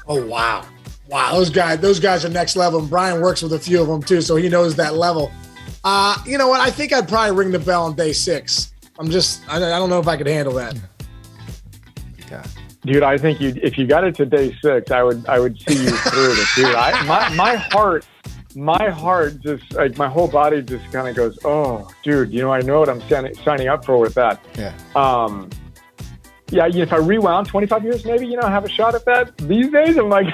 Oh wow. Wow, those guys are next level. And Brian works with a few of them too, so he knows that level. You know what? I think I'd probably ring the bell on day 6. I don't know if I could handle that. Okay. Dude, I think if you got it to day 6, I would see you through it, dude. My heart just, like, my whole body just kind of goes, oh, dude, I know what I'm signing up for with that. Yeah. Yeah, if I rewound 25 years, maybe, have a shot at that. These days, I'm like,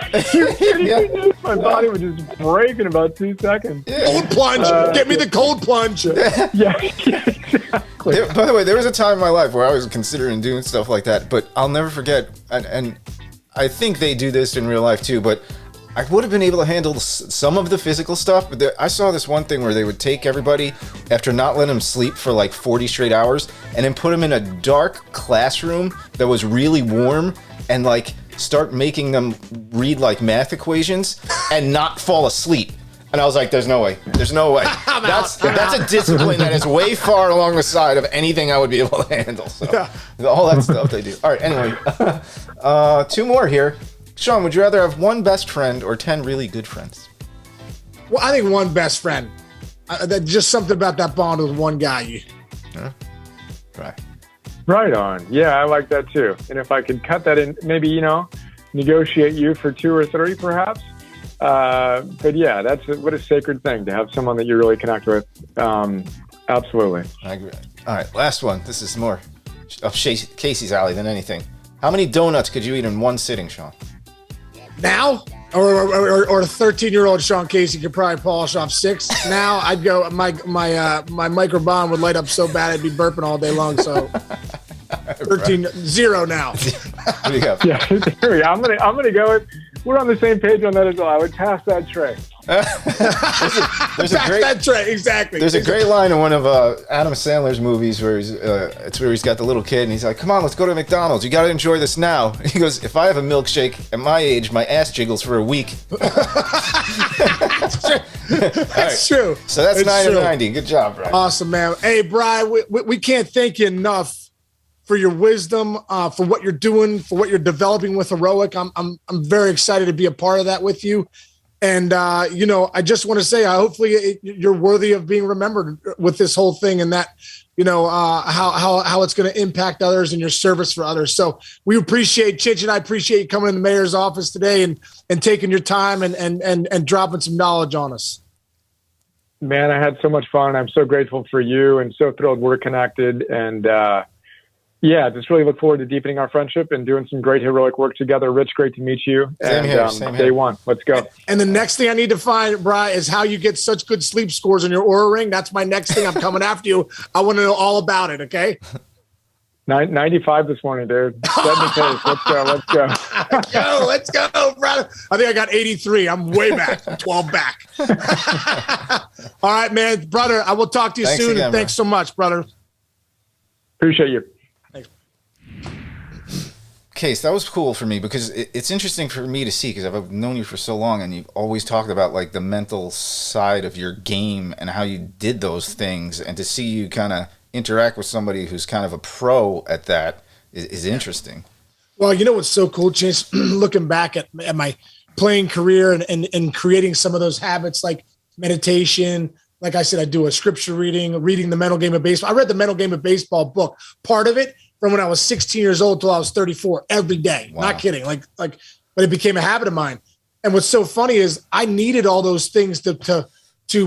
my body would just break in about 2 seconds. Cold plunge. Get me the cold plunge. Yeah, exactly. By the way, there was a time in my life where I was considering doing stuff like that, but I'll never forget, and I think they do this in real life too, but I would have been able to handle some of the physical stuff, but I saw this one thing where they would take everybody after not letting them sleep for like 40 straight hours and then put them in a dark classroom that was really warm and like start making them read like math equations and not fall asleep. And I was like, there's no way. There's no way. That's a discipline that is way far along the side of anything I would be able to handle. So all that stuff they do. All right, anyway. 2 more here. Sean, would you rather have 1 best friend or 10 really good friends? Well, I think 1 best friend. Just something about that bond with one guy. Right. Right on. Yeah, I like that too. And if I could cut that in, maybe, negotiate you for 2 or 3 perhaps. But yeah, what a sacred thing to have someone that you really connect with. Absolutely. I agree. All right, last one. This is more up Casey's alley than anything. How many donuts could you eat in one sitting, Sean? Now? Or a 13-year-old Sean Casey could probably polish off 6. Now I'd go, my microbiome would light up so bad I'd be burping all day long. So 0 now. What do you got? Yeah, I'm gonna go with. We're on the same page on that as well. I would pass that tray. There's that tray, exactly. There's a great line in one of Adam Sandler's movies where he's got the little kid and he's like, "Come on, let's go to McDonald's. You got to enjoy this now." He goes, "If I have a milkshake at my age, my ass jiggles for a week." That's true. So that's 9 of 90. Good job, Brian. Awesome, man. Hey, Brian, we can't thank you enough for your wisdom, for what you're doing, for what you're developing with Heroic. I'm very excited to be a part of that with you. And, I just want to say, hopefully you're worthy of being remembered with this whole thing, and that, how it's going to impact others and your service for others. So we appreciate, Chich and I appreciate you coming in the mayor's office today and taking your time and dropping some knowledge on us. Man, I had so much fun. I'm so grateful for you and so thrilled we're connected. And, just really look forward to deepening our friendship and doing some great heroic work together. Rich, great to meet you. Same here. Day one. Let's go. And the next thing I need to find, Brian, is how you get such good sleep scores on your Oura Ring. That's my next thing. I'm coming after you. I want to know all about it, okay? 95 this morning, dude. Set the pace. Let's go, brother. I think I got 83. I'm way back. I'm 12 back. All right, man. Brother, I will talk to you soon. Again, and thanks so much, brother. Appreciate you. Case, that was cool for me because it's interesting for me to see, because I've known you for so long and you've always talked about like the mental side of your game and how you did those things, and to see you kind of interact with somebody who's kind of a pro at that is interesting. Well, you know what's so cool, Chase, looking back at my playing career and creating some of those habits like meditation. Like I said, I do a scripture reading the Mental Game of Baseball. I read the Mental Game of Baseball book, part of it from when I was 16 years old till I was 34 every day. Wow. Not kidding. But it became a habit of mine. And what's so funny is I needed all those things to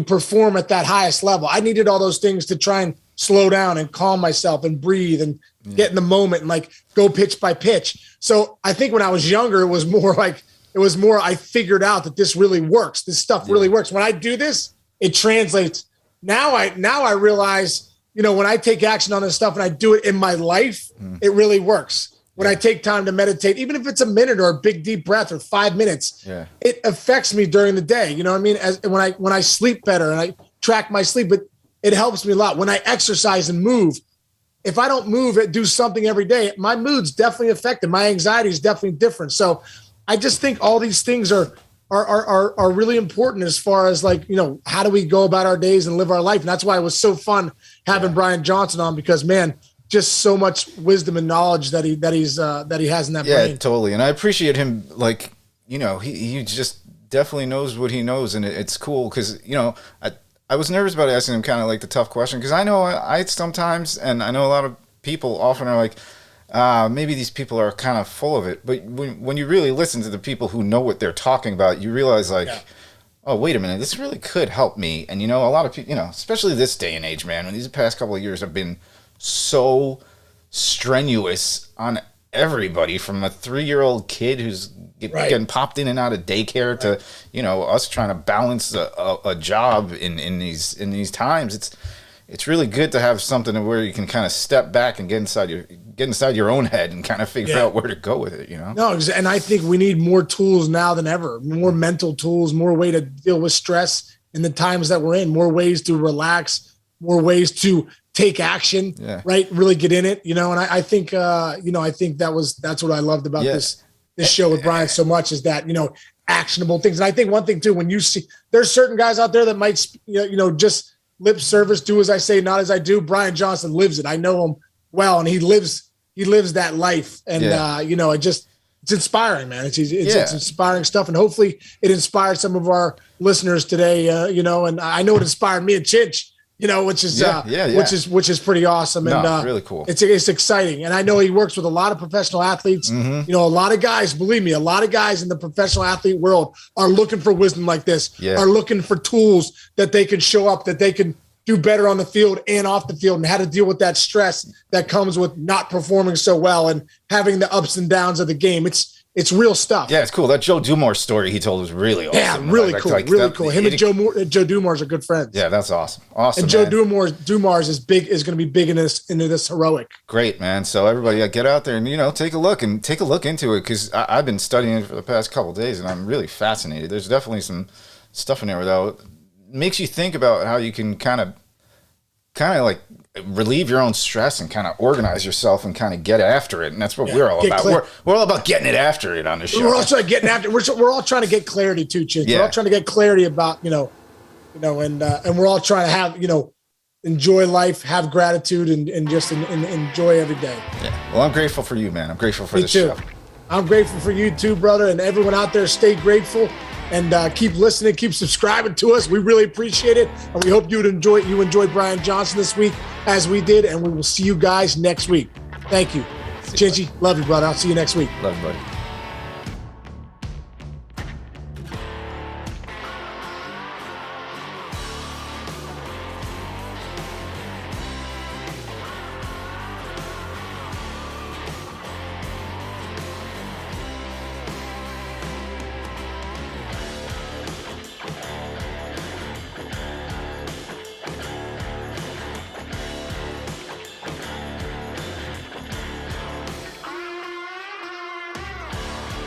perform at that highest level. I needed all those things to try and slow down and calm myself and breathe and get in the moment and like go pitch by pitch. So I think when I was younger, it was more I figured out that this really works. This stuff really works. When I do this, it translates. Now I realize, when I take action on this stuff and I do it in my life, it really works. When I take time to meditate, even if it's a minute or a big deep breath or 5 minutes, it affects me during the day. You know what I mean? When I sleep better and I track my sleep, it helps me a lot. When I exercise and move, if I don't move and do something every day, my mood's definitely affected. My anxiety is definitely different. So I just think all these things are really important as far as how do we go about our days and live our life. And that's why it was so fun having Brian Johnson on, because man, just so much wisdom and knowledge that he has in that brain. Yeah, totally. And I appreciate him. He just definitely knows what he knows. And it's cool because, I was nervous about asking him kind of like the tough question, because I know I sometimes, and I know a lot of people often are like, maybe these people are kind of full of it. But when you really listen to the people who know what they're talking about, you realize oh, wait a minute, this really could help me. And, a lot of people, especially this day and age, man, when these past couple of years have been so strenuous on everybody, from a 3-year-old kid who's getting popped in and out of daycare to, us trying to balance a job in these times. It's really good to have something where you can kind of step back and get inside your own head and kind of figure out where to go with it, No, and I think we need more tools now than ever, more mental tools, more way to deal with stress in the times that we're in, more ways to relax, more ways to take action, right? Really get in it, and I think, I think that's what I loved about this. this show with Brian so much is that, actionable things. And I think one thing too, when you see, there's certain guys out there that might, just lip service, do as I say, not as I do. Brian Johnson lives it. I know him well, and he lives that life. And, it's inspiring, man. It's inspiring stuff. And hopefully it inspired some of our listeners today, and I know it inspired me and Chinch, which is pretty awesome. And really cool. It's exciting. And I know he works with a lot of professional athletes. A lot of guys, believe me, a lot of guys in the professional athlete world are looking for wisdom like this, are looking for tools that they can show up, that they can do better on the field and off the field, and how to deal with that stress that comes with not performing so well and having the ups and downs of the game. It's real stuff. Yeah, it's cool. That Joe Dumars story he told was really awesome. Yeah, really cool. Him and Joe Dumars are good friends. Yeah, that's awesome. Awesome. And Joe Dumars is going to be big into this heroic. Great, man. So everybody, get out there and take a look into it, because I've been studying it for the past couple of days and I'm really fascinated. There's definitely some stuff in there that makes you think about how you can kind of like relieve your own stress and kind of organize yourself and kind of get after it. And that's what we're all about. We're all about getting it after it on the show. We're also getting after it. We're all trying to get clarity too, Chinch. Yeah. We're all trying to get clarity about, and we're all trying to have, enjoy life, have gratitude, and just enjoy every day. Yeah. Well, I'm grateful for you, man. I'm grateful for this too. show. I'm grateful for you too, brother. And everyone out there, stay grateful. And keep listening, keep subscribing to us. We really appreciate it. And we hope you enjoyed Brian Johnson this week as we did. And we will see you guys next week. Thank you. Chinchy, love you, brother. I'll see you next week. Love you, buddy.